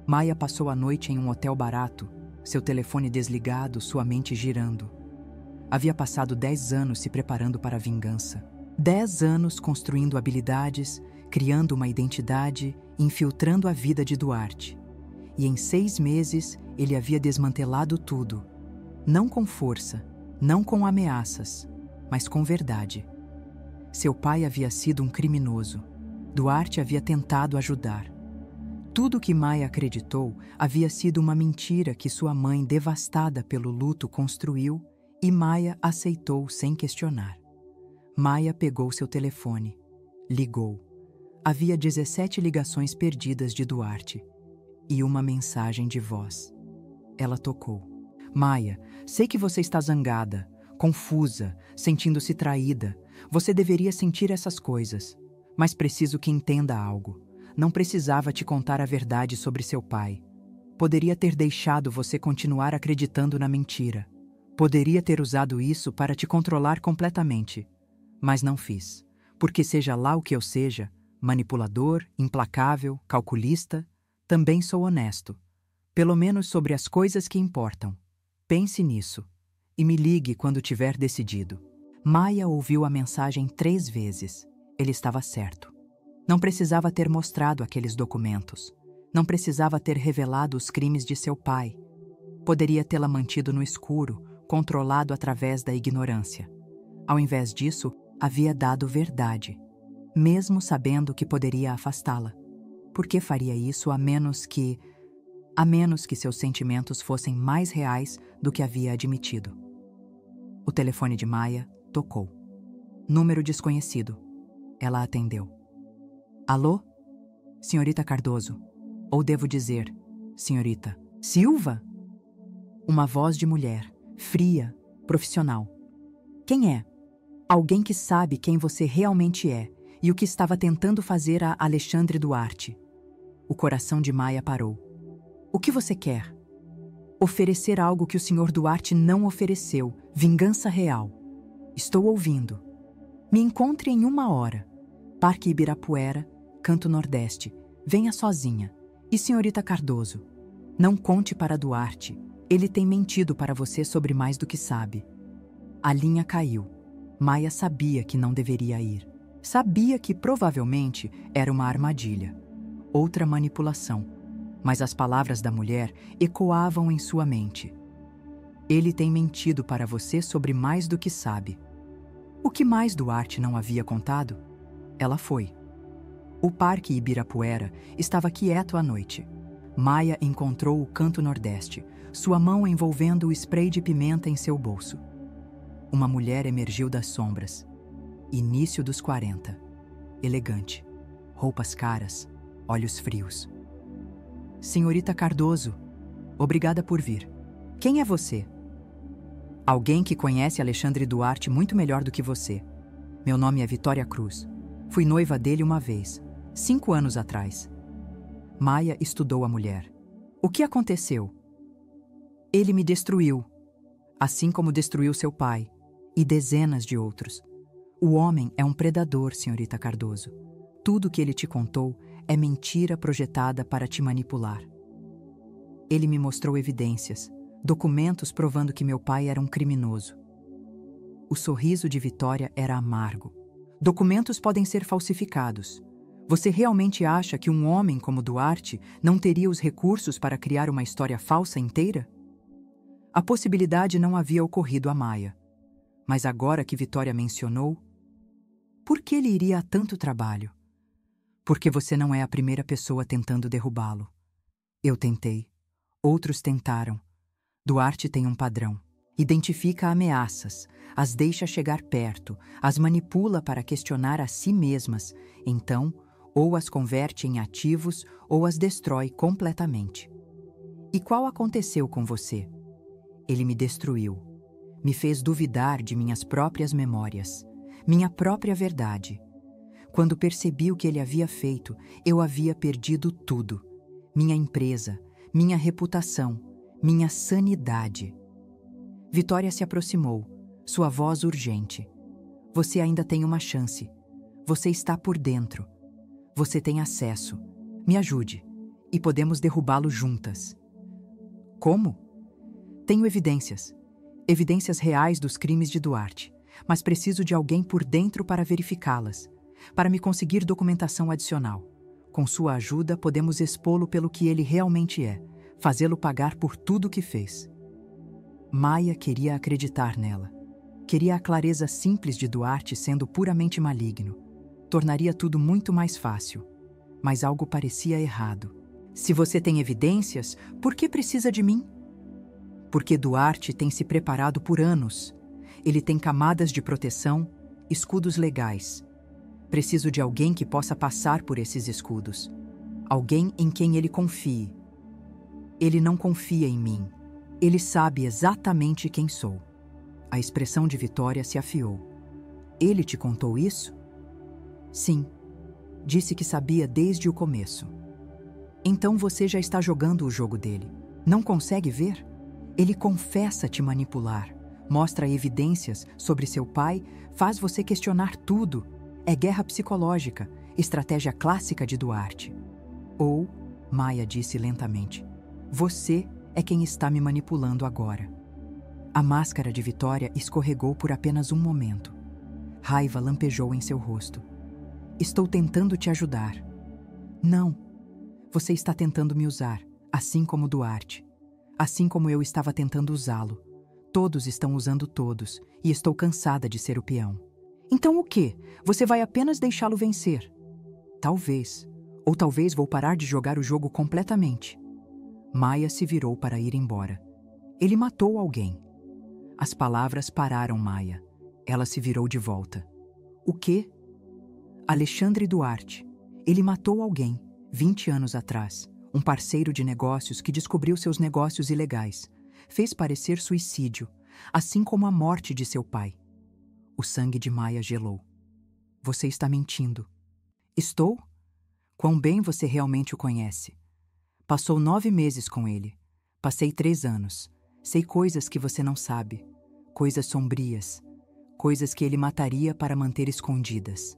Maia passou a noite em um hotel barato, seu telefone desligado, sua mente girando. Havia passado 10 anos se preparando para a vingança. 10 anos construindo habilidades, criando uma identidade, infiltrando a vida de Duarte. E em 6 meses ele havia desmantelado tudo. Não com força, não com ameaças, mas com verdade. Seu pai havia sido um criminoso. Duarte havia tentado ajudar. Tudo que Maia acreditou havia sido uma mentira que sua mãe, devastada pelo luto, construiu e Maia aceitou sem questionar. Maia pegou seu telefone. Ligou. Havia 17 ligações perdidas de Duarte e uma mensagem de voz. Ela tocou. Maia, sei que você está zangada, confusa, sentindo-se traída. Você deveria sentir essas coisas. Mas preciso que entenda algo. Não precisava te contar a verdade sobre seu pai. Poderia ter deixado você continuar acreditando na mentira. Poderia ter usado isso para te controlar completamente. Mas não fiz. Porque seja lá o que eu seja, manipulador, implacável, calculista, também sou honesto. Pelo menos sobre as coisas que importam. Pense nisso. E me ligue quando tiver decidido. Maia ouviu a mensagem 3 vezes. Ele estava certo. Não precisava ter mostrado aqueles documentos. Não precisava ter revelado os crimes de seu pai. Poderia tê-la mantido no escuro, controlado através da ignorância. Ao invés disso, havia dado verdade, mesmo sabendo que poderia afastá-la. Por que faria isso a menos que seus sentimentos fossem mais reais do que havia admitido? O telefone de Maia tocou. Número desconhecido. Ela atendeu. Alô? Senhorita Cardoso. Ou devo dizer, senhorita Silva? Uma voz de mulher, fria, profissional. Quem é? Alguém que sabe quem você realmente é e o que estava tentando fazer a Alexandre Duarte. O coração de Maia parou. O que você quer? Oferecer algo que o Sr. Duarte não ofereceu, vingança real. Estou ouvindo. Me encontre em 1 hora. Parque Ibirapuera, Canto Nordeste. Venha sozinha. E senhorita Cardoso, não conte para Duarte. Ele tem mentido para você sobre mais do que sabe. A linha caiu. Maia sabia que não deveria ir. Sabia que provavelmente era uma armadilha. Outra manipulação. Mas as palavras da mulher ecoavam em sua mente. Ele tem mentido para você sobre mais do que sabe. O que mais Duarte não havia contado? Ela foi. O Parque Ibirapuera estava quieto à noite. Maia encontrou o canto nordeste, sua mão envolvendo o spray de pimenta em seu bolso. Uma mulher emergiu das sombras. Início dos 40. Elegante. Roupas caras. Olhos frios. Senhorita Cardoso, obrigada por vir. Quem é você? Alguém que conhece Alexandre Duarte muito melhor do que você. Meu nome é Vitória Cruz. Fui noiva dele uma vez, 5 anos atrás. Maia estudou a mulher. O que aconteceu? Ele me destruiu, assim como destruiu seu pai e dezenas de outros. O homem é um predador, senhorita Cardoso. Tudo que ele te contou é mentira projetada para te manipular. Ele me mostrou evidências, documentos provando que meu pai era um criminoso. O sorriso de Vitória era amargo. Documentos podem ser falsificados. Você realmente acha que um homem como Duarte não teria os recursos para criar uma história falsa inteira? A possibilidade não havia ocorrido a Maia. Mas agora que Vitória mencionou, por que ele iria a tanto trabalho? Porque você não é a primeira pessoa tentando derrubá-lo. Eu tentei. Outros tentaram. Duarte tem um padrão. Identifica ameaças, as deixa chegar perto, as manipula para questionar a si mesmas, então, ou as converte em ativos ou as destrói completamente. E qual aconteceu com você? Ele me destruiu. Me fez duvidar de minhas próprias memórias, minha própria verdade. Quando percebi o que ele havia feito, eu havia perdido tudo. Minha empresa, minha reputação, minha sanidade. Vitória se aproximou, sua voz urgente. Você ainda tem uma chance. Você está por dentro. Você tem acesso. Me ajude. E podemos derrubá-lo juntas. Como? Tenho evidências. Evidências reais dos crimes de Duarte. Mas preciso de alguém por dentro para verificá-las. Para me conseguir documentação adicional. Com sua ajuda, podemos expô-lo pelo que ele realmente é. Fazê-lo pagar por tudo que fez. Maia queria acreditar nela. Queria a clareza simples de Duarte sendo puramente maligno. Tornaria tudo muito mais fácil. Mas algo parecia errado. Se você tem evidências, por que precisa de mim? Porque Duarte tem se preparado por anos. Ele tem camadas de proteção, escudos legais. Preciso de alguém que possa passar por esses escudos. Alguém em quem ele confie. Ele não confia em mim. Ele sabe exatamente quem sou. A expressão de Vitória se afiou. Ele te contou isso? Sim. Disse que sabia desde o começo. Então você já está jogando o jogo dele. Não consegue ver? Ele confessa te manipular. Mostra evidências sobre seu pai, faz você questionar tudo. É guerra psicológica, estratégia clássica de Duarte. Ou, Maia disse lentamente, você é quem está me manipulando agora. A máscara de Vitória escorregou por apenas um momento. Raiva lampejou em seu rosto. Estou tentando te ajudar. Não. Você está tentando me usar, assim como Duarte. Assim como eu estava tentando usá-lo. Todos estão usando todos, e estou cansada de ser o peão. Então o quê? Você vai apenas deixá-lo vencer? Talvez. Ou talvez vou parar de jogar o jogo completamente. Maia se virou para ir embora. Ele matou alguém. As palavras pararam Maia. Ela se virou de volta. O quê? Alexandre Duarte. Ele matou alguém, 20 anos atrás. Um parceiro de negócios que descobriu seus negócios ilegais. Fez parecer suicídio, assim como a morte de seu pai. O sangue de Maia gelou. Você está mentindo. Estou? Quão bem você realmente o conhece. Passou 9 meses com ele. Passei 3 anos. Sei coisas que você não sabe. Coisas sombrias. Coisas que ele mataria para manter escondidas.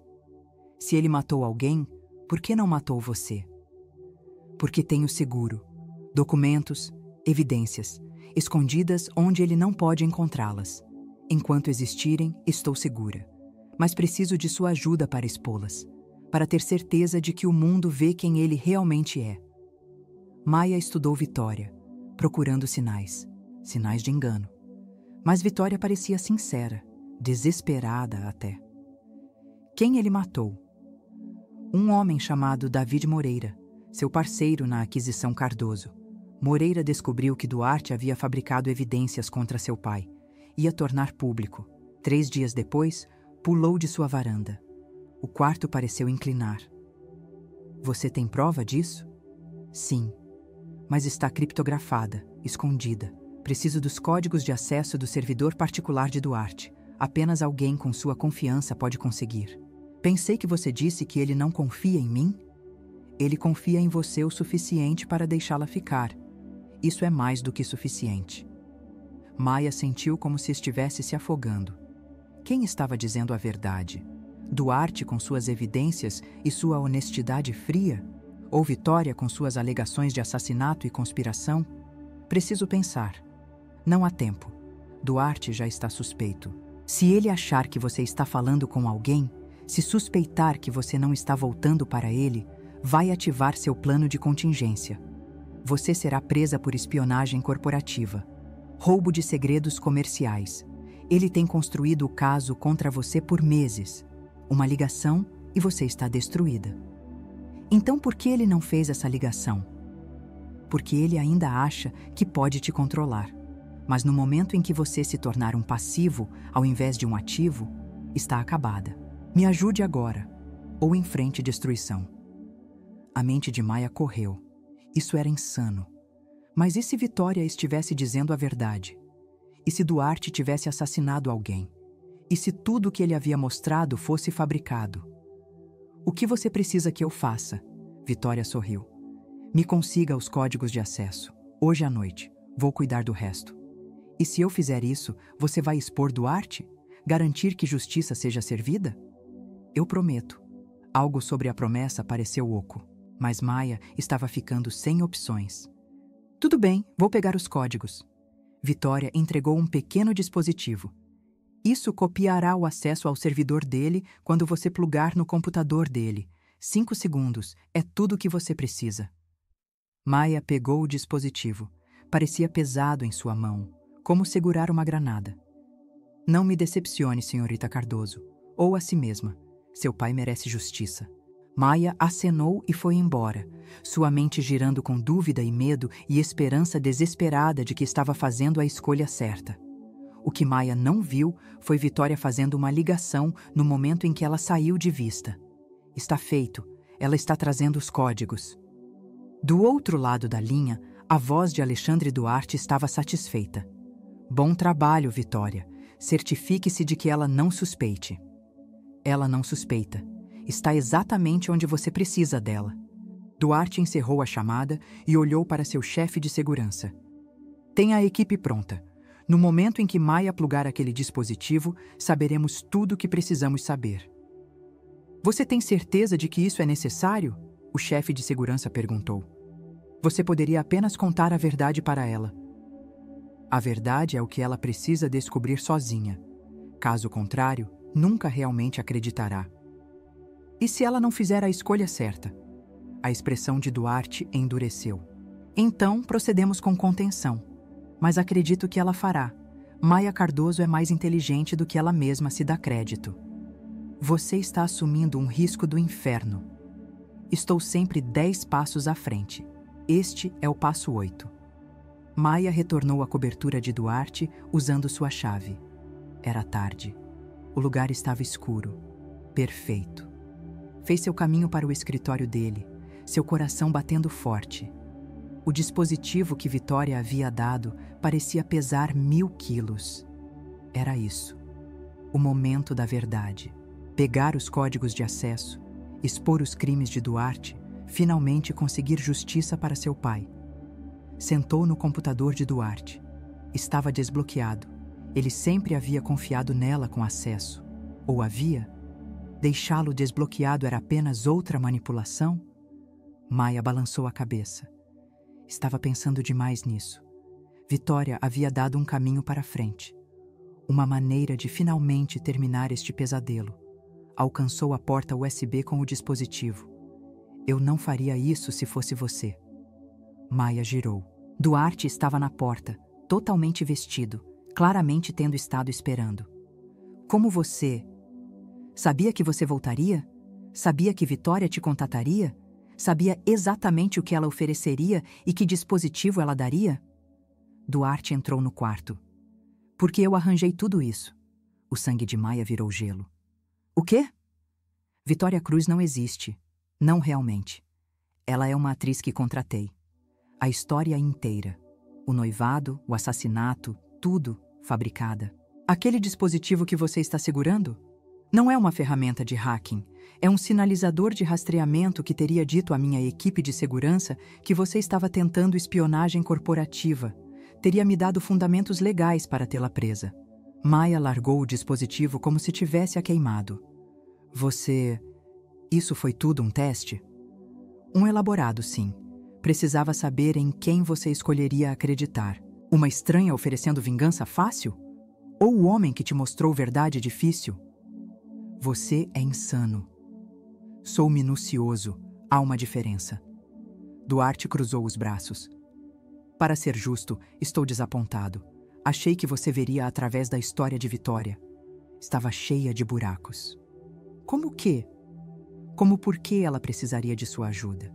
Se ele matou alguém, por que não matou você? Porque tenho seguro. Documentos, evidências, escondidas onde ele não pode encontrá-las. Enquanto existirem, estou segura. Mas preciso de sua ajuda para expô-las, para ter certeza de que o mundo vê quem ele realmente é. Maia estudou Vitória, procurando sinais de engano. Mas Vitória parecia sincera, desesperada até. Quem ele matou? Um homem chamado David Moreira, seu parceiro na aquisição Cardoso. Moreira descobriu que Duarte havia fabricado evidências contra seu pai. Ia tornar público. 3 dias depois, pulou de sua varanda. O quarto pareceu inclinar. Você tem prova disso? Sim, mas está criptografada, escondida. Preciso dos códigos de acesso do servidor particular de Duarte. Apenas alguém com sua confiança pode conseguir. Pensei que você disse que ele não confia em mim? Ele confia em você o suficiente para deixá-la ficar. Isso é mais do que suficiente. Maia sentiu como se estivesse se afogando. Quem estava dizendo a verdade? Duarte com suas evidências e sua honestidade fria? Ou Vitória com suas alegações de assassinato e conspiração? Preciso pensar. Não há tempo. Duarte já está suspeito. Se ele achar que você está falando com alguém, se suspeitar que você não está voltando para ele, vai ativar seu plano de contingência. Você será presa por espionagem corporativa, roubo de segredos comerciais. Ele tem construído o caso contra você por meses. Uma ligação e você está destruída. Então por que ele não fez essa ligação? Porque ele ainda acha que pode te controlar. Mas no momento em que você se tornar um passivo, ao invés de um ativo, está acabada. Me ajude agora, ou enfrente destruição. A mente de Maia correu. Isso era insano. Mas e se Vitória estivesse dizendo a verdade? E se Duarte tivesse assassinado alguém? E se tudo o que ele havia mostrado fosse fabricado? O que você precisa que eu faça? Vitória sorriu. Me consiga os códigos de acesso. Hoje à noite. Vou cuidar do resto. E se eu fizer isso, você vai expor Duarte? Garantir que justiça seja servida? Eu prometo. Algo sobre a promessa pareceu oco, mas Maia estava ficando sem opções. Tudo bem, vou pegar os códigos. Vitória entregou um pequeno dispositivo. Isso copiará o acesso ao servidor dele quando você plugar no computador dele. 5 segundos, é tudo o que você precisa. Maia pegou o dispositivo. Parecia pesado em sua mão, como segurar uma granada. Não me decepcione, senhorita Cardoso, ou a si mesma. Seu pai merece justiça. Maia acenou e foi embora, sua mente girando com dúvida e medo e esperança desesperada de que estava fazendo a escolha certa. O que Maia não viu foi Vitória fazendo uma ligação no momento em que ela saiu de vista. Está feito, ela está trazendo os códigos. Do outro lado da linha, a voz de Alexandre Duarte estava satisfeita. Bom trabalho, Vitória. Certifique-se de que ela não suspeite. Ela não suspeita. Está exatamente onde você precisa dela. Duarte encerrou a chamada e olhou para seu chefe de segurança. Tem a equipe pronta. No momento em que Maia plugar aquele dispositivo, saberemos tudo o que precisamos saber. Você tem certeza de que isso é necessário? O chefe de segurança perguntou. Você poderia apenas contar a verdade para ela. A verdade é o que ela precisa descobrir sozinha. Caso contrário, nunca realmente acreditará. E se ela não fizer a escolha certa? A expressão de Duarte endureceu. Então, procedemos com contenção. Mas acredito que ela fará. Maia Cardoso é mais inteligente do que ela mesma se dá crédito. Você está assumindo um risco do inferno. Estou sempre 10 passos à frente. Este é o passo 8. Maia retornou à cobertura de Duarte usando sua chave. Era tarde. O lugar estava escuro. Perfeito. Fez seu caminho para o escritório dele, seu coração batendo forte. O dispositivo que Vitória havia dado parecia pesar 1000 quilos. Era isso. O momento da verdade. Pegar os códigos de acesso, expor os crimes de Duarte, finalmente conseguir justiça para seu pai. Sentou no computador de Duarte. Estava desbloqueado. Ele sempre havia confiado nela com acesso. Ou havia? Deixá-lo desbloqueado era apenas outra manipulação? Maia balançou a cabeça. Estava pensando demais nisso. Vitória havia dado um caminho para frente. Uma maneira de finalmente terminar este pesadelo. Alcançou a porta USB com o dispositivo. Eu não faria isso se fosse você. Maia girou. Duarte estava na porta, totalmente vestido, claramente tendo estado esperando. Como você? Sabia que você voltaria? Sabia que Vitória te contataria? Sabia exatamente o que ela ofereceria e que dispositivo ela daria? Duarte entrou no quarto. Porque eu arranjei tudo isso. O sangue de Maia virou gelo. O quê? Vitória Cruz não existe. Não realmente. Ela é uma atriz que contratei. A história inteira. O noivado, o assassinato, tudo fabricada. Aquele dispositivo que você está segurando? Não é uma ferramenta de hacking. É um sinalizador de rastreamento que teria dito à minha equipe de segurança que você estava tentando espionagem corporativa. Teria me dado fundamentos legais para tê-la presa. Maia largou o dispositivo como se tivesse a queimado. Você... Isso foi tudo um teste? Um elaborado, sim. Precisava saber em quem você escolheria acreditar. Uma estranha oferecendo vingança fácil? Ou o homem que te mostrou verdade difícil? Você é insano. Sou minucioso. Há uma diferença. Duarte cruzou os braços. Para ser justo, estou desapontado. Achei que você veria através da história de Vitória. Estava cheia de buracos. Como que? Como por que ela precisaria de sua ajuda?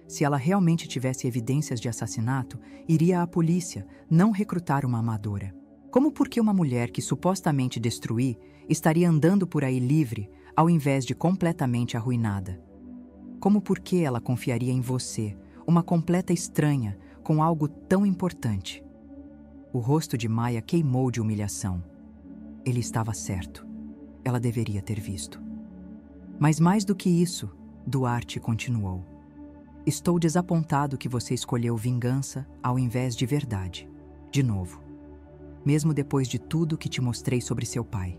Se ela realmente tivesse evidências de assassinato, iria à polícia, não recrutar uma amadora. Como por que uma mulher que supostamente destruí estaria andando por aí livre, ao invés de completamente arruinada? Como por que ela confiaria em você, uma completa estranha, com algo tão importante? O rosto de Maia queimou de humilhação. Ele estava certo. Ela deveria ter visto. Mas mais do que isso, Duarte continuou. Estou desapontado que você escolheu vingança ao invés de verdade. De novo. Mesmo depois de tudo que te mostrei sobre seu pai.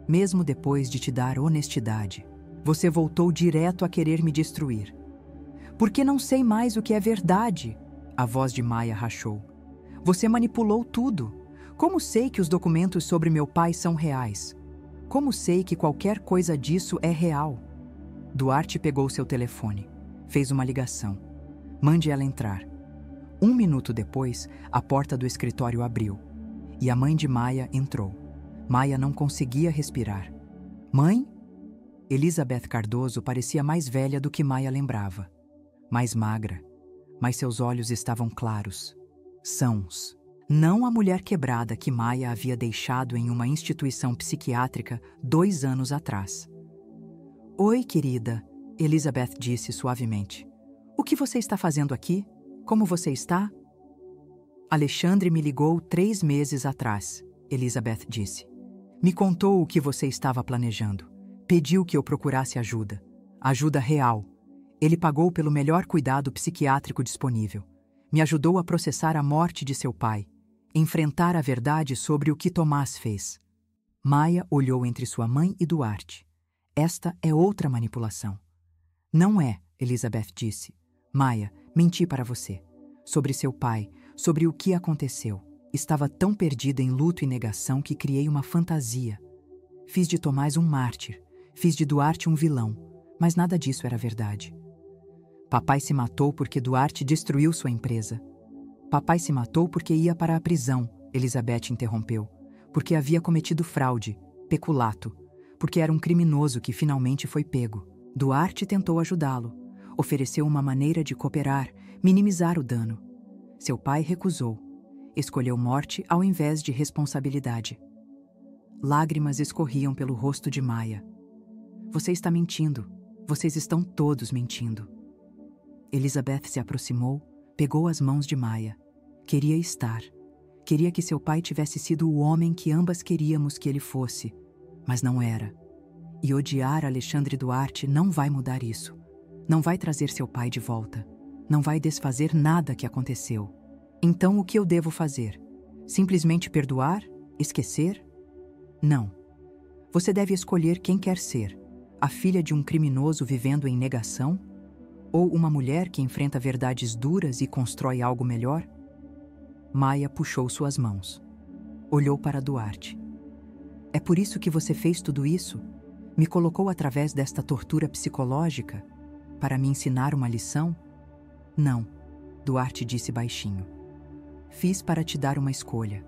Mesmo depois de te dar honestidade, você voltou direto a querer me destruir. Porque não sei mais o que é verdade, a voz de Maia rachou. Você manipulou tudo. Como sei que os documentos sobre meu pai são reais? Como sei que qualquer coisa disso é real? Duarte pegou seu telefone. Fez uma ligação. Mande ela entrar. 1 minuto depois, a porta do escritório abriu. E a mãe de Maia entrou. Maia não conseguia respirar. Mãe? Elizabeth Cardoso parecia mais velha do que Maia lembrava. Mais magra. Mas seus olhos estavam claros. Sãos. Não a mulher quebrada que Maia havia deixado em uma instituição psiquiátrica 2 anos atrás. Oi, querida, Elizabeth disse suavemente. O que você está fazendo aqui? Como você está? Alexandre me ligou 3 meses atrás, Elizabeth disse. Me contou o que você estava planejando. Pediu que eu procurasse ajuda. Ajuda real. Ele pagou pelo melhor cuidado psiquiátrico disponível. Me ajudou a processar a morte de seu pai. Enfrentar a verdade sobre o que Tomás fez. Maia olhou entre sua mãe e Duarte. Esta é outra manipulação. Não é, Elizabeth disse. Maia, menti para você. Sobre seu pai, sobre o que aconteceu. Estava tão perdida em luto e negação que criei uma fantasia. Fiz de Tomás um mártir. Fiz de Duarte um vilão. Mas nada disso era verdade. Papai se matou porque Duarte destruiu sua empresa. Papai se matou porque ia para a prisão, Elizabeth interrompeu. Porque havia cometido fraude, peculato. Porque era um criminoso que finalmente foi pego. Duarte tentou ajudá-lo. Ofereceu uma maneira de cooperar, minimizar o dano. Seu pai recusou. Escolheu morte ao invés de responsabilidade. Lágrimas escorriam pelo rosto de Maia. Você está mentindo. Vocês estão todos mentindo. Elizabeth se aproximou, pegou as mãos de Maia. Queria estar. Queria que seu pai tivesse sido o homem que ambas queríamos que ele fosse. Mas não era. E odiar Alexandre Duarte não vai mudar isso. Não vai trazer seu pai de volta. Não vai desfazer nada que aconteceu. Então o que eu devo fazer? Simplesmente perdoar? Esquecer? Não. Você deve escolher quem quer ser. A filha de um criminoso vivendo em negação? Ou uma mulher que enfrenta verdades duras e constrói algo melhor? Maia puxou suas mãos. Olhou para Duarte. É por isso que você fez tudo isso? Me colocou através desta tortura psicológica? Para me ensinar uma lição? Não, Duarte disse baixinho. Fiz para te dar uma escolha.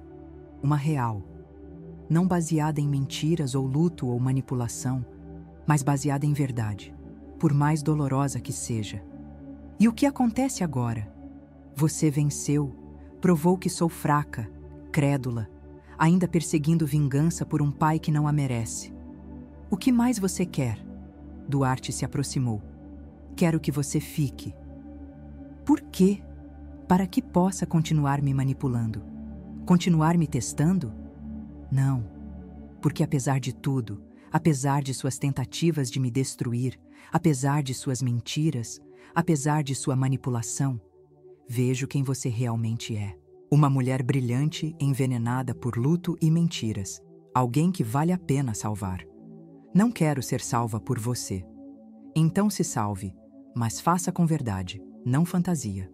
Uma real. Não baseada em mentiras ou luto ou manipulação, mas baseada em verdade, por mais dolorosa que seja. E o que acontece agora? Você venceu, provou que sou fraca, crédula, ainda perseguindo vingança por um pai que não a merece. O que mais você quer? Duarte se aproximou. Quero que você fique. Por quê? Para que possa continuar me manipulando? Continuar me testando? Não, porque apesar de tudo, apesar de suas tentativas de me destruir, apesar de suas mentiras, apesar de sua manipulação, vejo quem você realmente é. Uma mulher brilhante envenenada por luto e mentiras. Alguém que vale a pena salvar. Não quero ser salva por você. Então se salve, mas faça com verdade, não fantasia.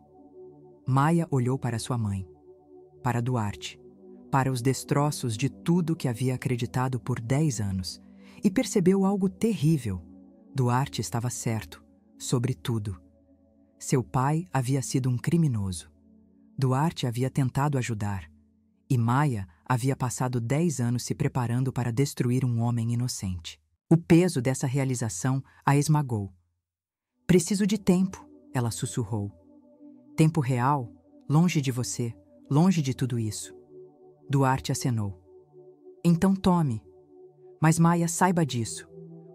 Maia olhou para sua mãe, para Duarte, para os destroços de tudo que havia acreditado por 10 anos, e percebeu algo terrível. Duarte estava certo, sobre tudo. Seu pai havia sido um criminoso. Duarte havia tentado ajudar, e Maia havia passado 10 anos se preparando para destruir um homem inocente. O peso dessa realização a esmagou. Preciso de tempo, ela sussurrou. Tempo real, longe de você, longe de tudo isso. Duarte acenou. Então tome. Mas Maia, saiba disso.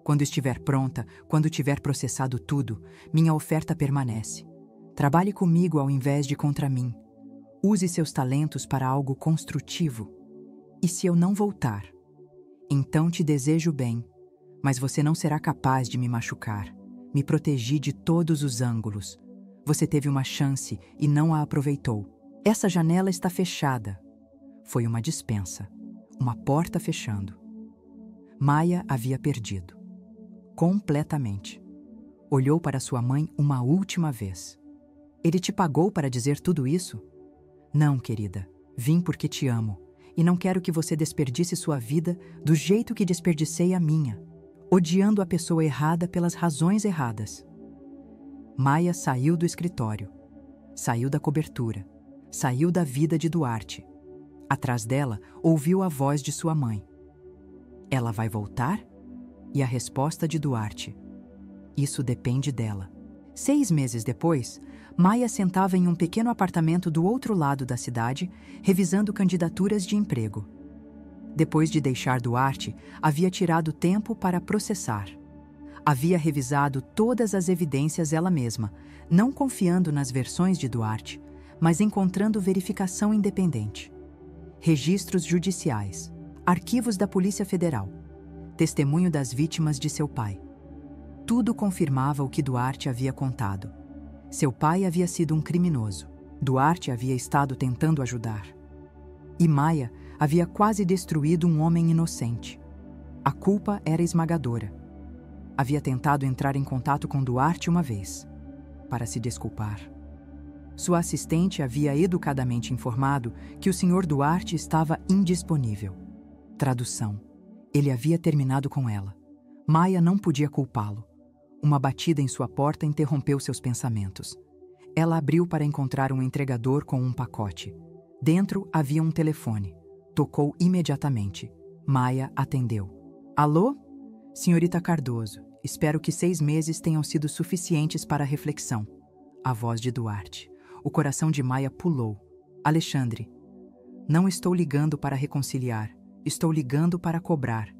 Quando estiver pronta, quando tiver processado tudo, minha oferta permanece. Trabalhe comigo ao invés de contra mim. Use seus talentos para algo construtivo. E se eu não voltar? Então te desejo bem, mas você não será capaz de me machucar. Me protegi de todos os ângulos. Você teve uma chance e não a aproveitou. Essa janela está fechada. Foi uma dispensa, uma porta fechando. Maia havia perdido. Completamente. Olhou para sua mãe uma última vez. Ele te pagou para dizer tudo isso? Não, querida. Vim porque te amo. E não quero que você desperdice sua vida do jeito que desperdicei a minha, odiando a pessoa errada pelas razões erradas. Maia saiu do escritório. Saiu da cobertura. Saiu da vida de Duarte. Atrás dela, ouviu a voz de sua mãe. Ela vai voltar? E a resposta de Duarte. Isso depende dela. 6 meses depois, Maia sentava em um pequeno apartamento do outro lado da cidade, revisando candidaturas de emprego. Depois de deixar Duarte, havia tirado tempo para processar. Havia revisado todas as evidências ela mesma, não confiando nas versões de Duarte, mas encontrando verificação independente. Registros judiciais, arquivos da Polícia Federal, testemunho das vítimas de seu pai. Tudo confirmava o que Duarte havia contado. Seu pai havia sido um criminoso. Duarte havia estado tentando ajudar. E Maia havia quase destruído um homem inocente. A culpa era esmagadora. Havia tentado entrar em contato com Duarte uma vez, para se desculpar. Sua assistente havia educadamente informado que o Sr. Duarte estava indisponível. Tradução. Ele havia terminado com ela. Maia não podia culpá-lo. Uma batida em sua porta interrompeu seus pensamentos. Ela abriu para encontrar um entregador com um pacote. Dentro havia um telefone. Tocou imediatamente. Maia atendeu. Alô? Senhorita Cardoso, espero que 6 meses tenham sido suficientes para a reflexão. A voz de Duarte. O coração de Maia pulou. Alexandre, não estou ligando para reconciliar. Estou ligando para cobrar.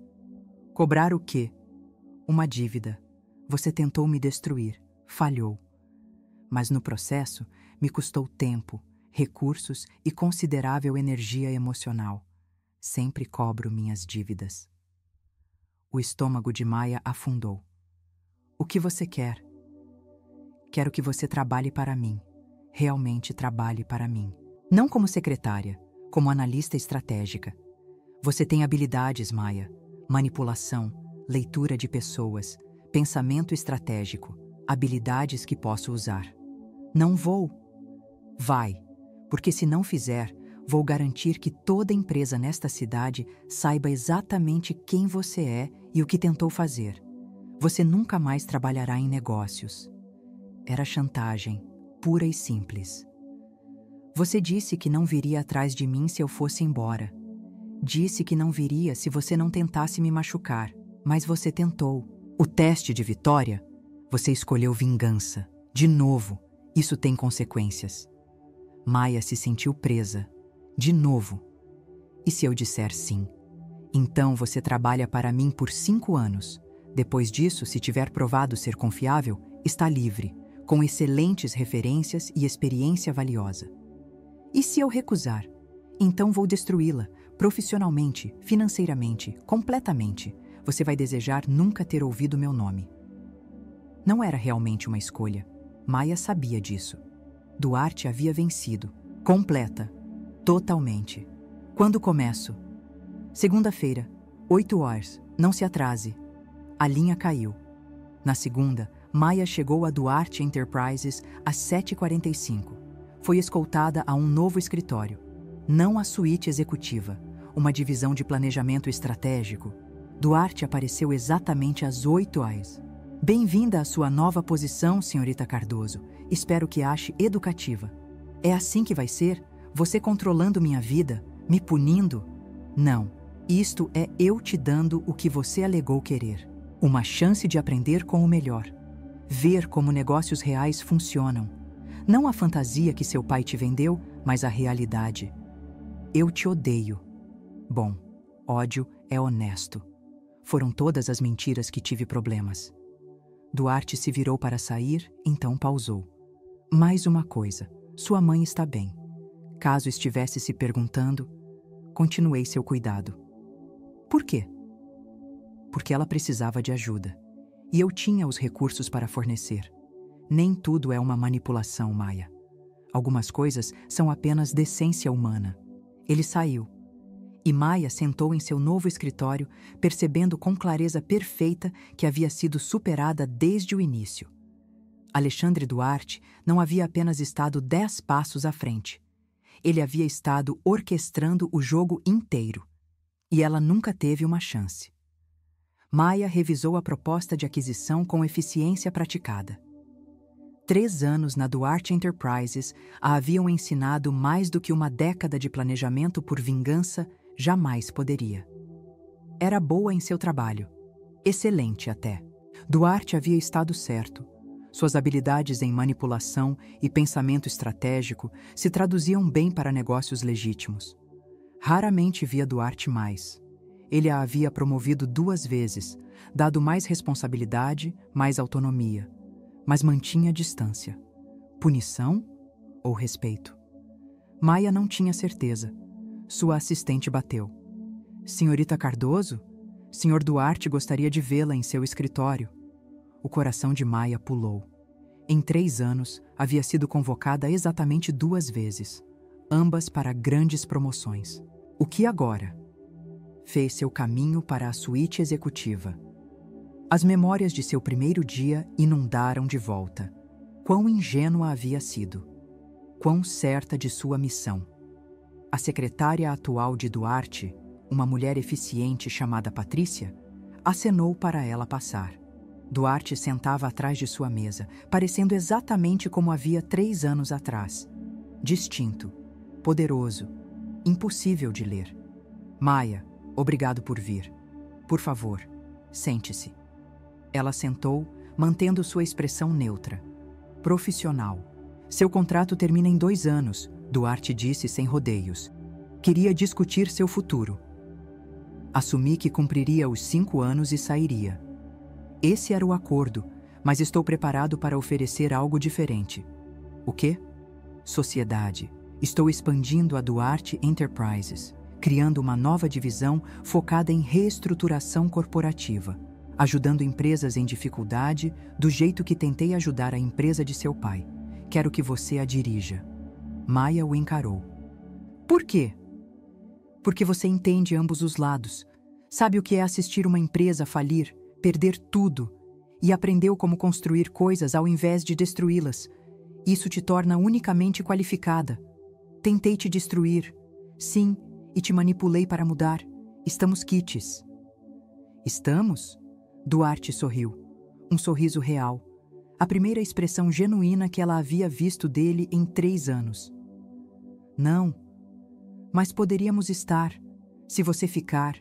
Cobrar o quê? Uma dívida. Você tentou me destruir. Falhou. Mas no processo, me custou tempo, recursos e considerável energia emocional. Sempre cobro minhas dívidas. O estômago de Maia afundou. O que você quer? Quero que você trabalhe para mim. Realmente trabalhe para mim. Não como secretária, como analista estratégica. Você tem habilidades, Maia. Manipulação, leitura de pessoas, pensamento estratégico. habilidades que posso usar. Não vou. Vai, porque se não fizer, vou garantir que toda empresa nesta cidade saiba exatamente quem você é e o que tentou fazer. Você nunca mais trabalhará em negócios. Era chantagem, pura e simples. Você disse que não viria atrás de mim se eu fosse embora. Disse que não viria se você não tentasse me machucar, mas você tentou. O teste de vitória? Você escolheu vingança. De novo, isso tem consequências. Maia se sentiu presa. De novo. E se eu disser sim? Então você trabalha para mim por 5 anos. Depois disso, se tiver provado ser confiável, está livre, com excelentes referências e experiência valiosa. E se eu recusar? Então vou destruí-la, profissionalmente, financeiramente, completamente. Você vai desejar nunca ter ouvido meu nome. Não era realmente uma escolha. Maia sabia disso. Duarte havia vencido. Completa. Totalmente. Quando começo? Segunda-feira, 8 horas. Não se atrase. A linha caiu. Na segunda, Maia chegou a Duarte Enterprises às 7h45. Foi escoltada a um novo escritório. Não a suíte executiva, uma divisão de planejamento estratégico. Duarte apareceu exatamente às 8 horas. Bem-vinda à sua nova posição, senhorita Cardoso. Espero que ache educativa. É assim que vai ser? Você controlando minha vida? Me punindo? Não. Isto é eu te dando o que você alegou querer. Uma chance de aprender com o melhor. Ver como negócios reais funcionam. Não a fantasia que seu pai te vendeu, mas a realidade. Eu te odeio. Bom, ódio é honesto. Foram todas as mentiras que tive problemas. Duarte se virou para sair, então pausou. Mais uma coisa, sua mãe está bem. Caso estivesse se perguntando, continuei seu cuidado. Por quê? Porque ela precisava de ajuda. E eu tinha os recursos para fornecer. Nem tudo é uma manipulação, Maia. Algumas coisas são apenas decência humana. Ele saiu. E Maia sentou em seu novo escritório, percebendo com clareza perfeita que havia sido superada desde o início. Alexandre Duarte não havia apenas estado 10 passos à frente. Ele havia estado orquestrando o jogo inteiro. E ela nunca teve uma chance. Maia revisou a proposta de aquisição com eficiência praticada. 3 anos na Duarte Enterprises a haviam ensinado mais do que uma década de planejamento por vingança jamais poderia. Era boa em seu trabalho. Excelente até. Duarte havia estado certo. Suas habilidades em manipulação e pensamento estratégico se traduziam bem para negócios legítimos. Raramente via Duarte mais. Ele a havia promovido 2 vezes, dado mais responsabilidade, mais autonomia, mas mantinha distância. Punição ou respeito? Maia não tinha certeza. Sua assistente bateu. Senhorita Cardoso? Senhor Duarte gostaria de vê-la em seu escritório. O coração de Maia pulou. Em 3 anos, havia sido convocada exatamente 2 vezes, ambas para grandes promoções. O que agora? Fez seu caminho para a suíte executiva. As memórias de seu primeiro dia inundaram de volta. Quão ingênua havia sido. Quão certa de sua missão. A secretária atual de Duarte, uma mulher eficiente chamada Patrícia, acenou para ela passar. Duarte sentava atrás de sua mesa, parecendo exatamente como havia 3 anos atrás. Distinto, poderoso, impossível de ler. Maia, obrigado por vir. Por favor, sente-se. Ela sentou, mantendo sua expressão neutra. Profissional. Seu contrato termina em 2 anos, Duarte disse sem rodeios. Queria discutir seu futuro. Assumi que cumpriria os 5 anos e sairia. Esse era o acordo, mas estou preparado para oferecer algo diferente. O quê? Sociedade. Estou expandindo a Duarte Enterprises, criando uma nova divisão focada em reestruturação corporativa, ajudando empresas em dificuldade do jeito que tentei ajudar a empresa de seu pai. Quero que você a dirija. Maia o encarou. Por quê? Porque você entende ambos os lados. Sabe o que é assistir uma empresa falir, perder tudo, e aprendeu como construir coisas ao invés de destruí-las. Isso te torna unicamente qualificada. Tentei te destruir, sim, e te manipulei para mudar. Estamos quites. Estamos? Duarte sorriu. Um sorriso real. A primeira expressão genuína que ela havia visto dele em 3 anos. Não. Mas poderíamos estar, se você ficar,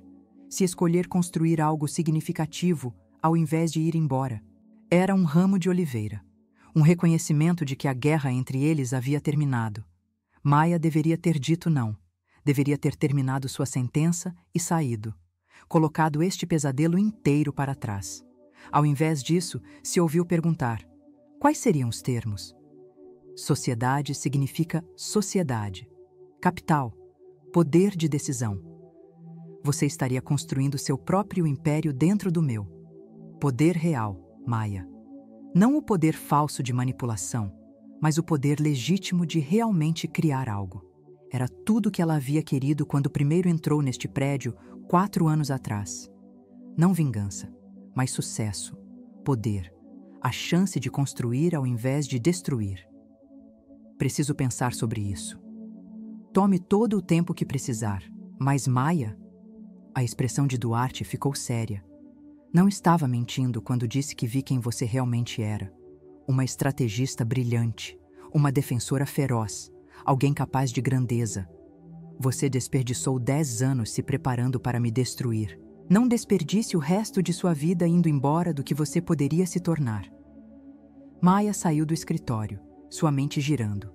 se escolher construir algo significativo ao invés de ir embora. Era um ramo de oliveira. Um reconhecimento de que a guerra entre eles havia terminado. Maia deveria ter dito não. Deveria ter terminado sua sentença e saído. Colocado este pesadelo inteiro para trás. Ao invés disso, se ouviu perguntar: quais seriam os termos? Sociedade significa sociedade. Capital, poder de decisão. Você estaria construindo seu próprio império dentro do meu. Poder real, Maia. Não o poder falso de manipulação, mas o poder legítimo de realmente criar algo. Era tudo que ela havia querido quando primeiro entrou neste prédio 4 anos atrás. Não vingança, mas sucesso, poder, a chance de construir ao invés de destruir. Preciso pensar sobre isso. Tome todo o tempo que precisar, mas Maia... A expressão de Duarte ficou séria. Não estava mentindo quando disse que vi quem você realmente era. Uma estrategista brilhante, uma defensora feroz, alguém capaz de grandeza. Você desperdiçou 10 anos se preparando para me destruir. Não desperdice o resto de sua vida indo embora do que você poderia se tornar. Maia saiu do escritório, sua mente girando.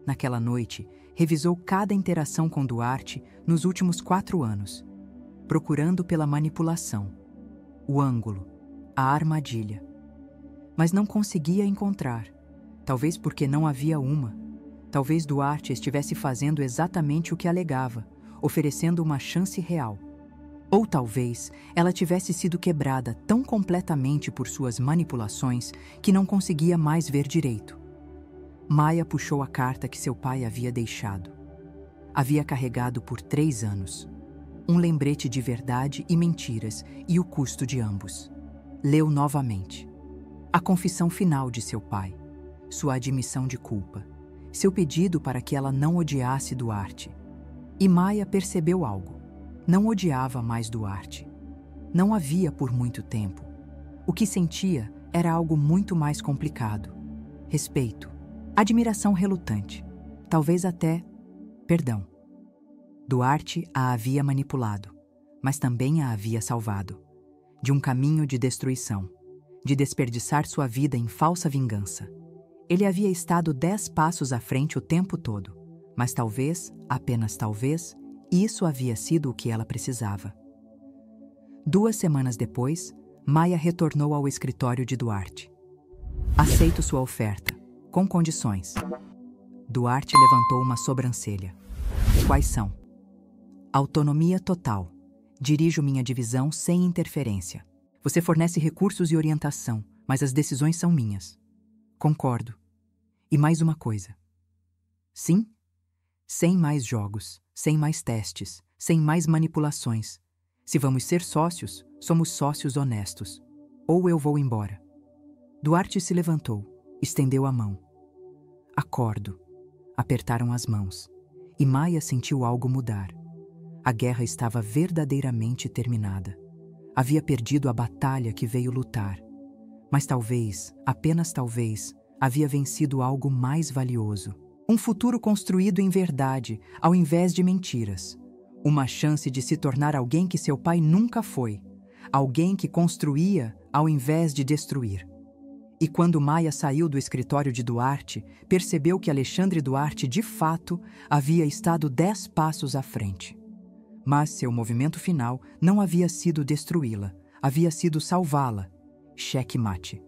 Naquela noite, revisou cada interação com Duarte nos últimos 4 anos, procurando pela manipulação, o ângulo, a armadilha. Mas não conseguia encontrar, talvez porque não havia uma. Talvez Duarte estivesse fazendo exatamente o que alegava, oferecendo uma chance real. Ou talvez ela tivesse sido quebrada tão completamente por suas manipulações que não conseguia mais ver direito. Maia puxou a carta que seu pai havia deixado. Havia carregado por 3 anos. Um lembrete de verdade e mentiras e o custo de ambos. Leu novamente. A confissão final de seu pai, sua admissão de culpa, seu pedido para que ela não odiasse Duarte. E Maia percebeu algo. Não odiava mais Duarte. Não havia por muito tempo. O que sentia era algo muito mais complicado. Respeito, admiração relutante, talvez até perdão. Duarte a havia manipulado, mas também a havia salvado. De um caminho de destruição, de desperdiçar sua vida em falsa vingança. Ele havia estado 10 passos à frente o tempo todo, mas talvez, apenas talvez, isso havia sido o que ela precisava. 2 semanas depois, Maia retornou ao escritório de Duarte. Aceito sua oferta, com condições. Duarte levantou uma sobrancelha. Quais são? Autonomia total. Dirijo minha divisão sem interferência. Você fornece recursos e orientação, mas as decisões são minhas. Concordo. E mais uma coisa. Sim? Sem mais jogos, sem mais testes, sem mais manipulações. Se vamos ser sócios, somos sócios honestos. Ou eu vou embora. Duarte se levantou, estendeu a mão. Acordo. Apertaram as mãos. E Maia sentiu algo mudar. A guerra estava verdadeiramente terminada. Havia perdido a batalha que veio lutar. Mas talvez, apenas talvez, havia vencido algo mais valioso. Um futuro construído em verdade, ao invés de mentiras. Uma chance de se tornar alguém que seu pai nunca foi. Alguém que construía ao invés de destruir. E quando Maia saiu do escritório de Duarte, percebeu que Alexandre Duarte, de fato, havia estado 10 passos à frente. Mas seu movimento final não havia sido destruí-la, havia sido salvá-la. Cheque mate.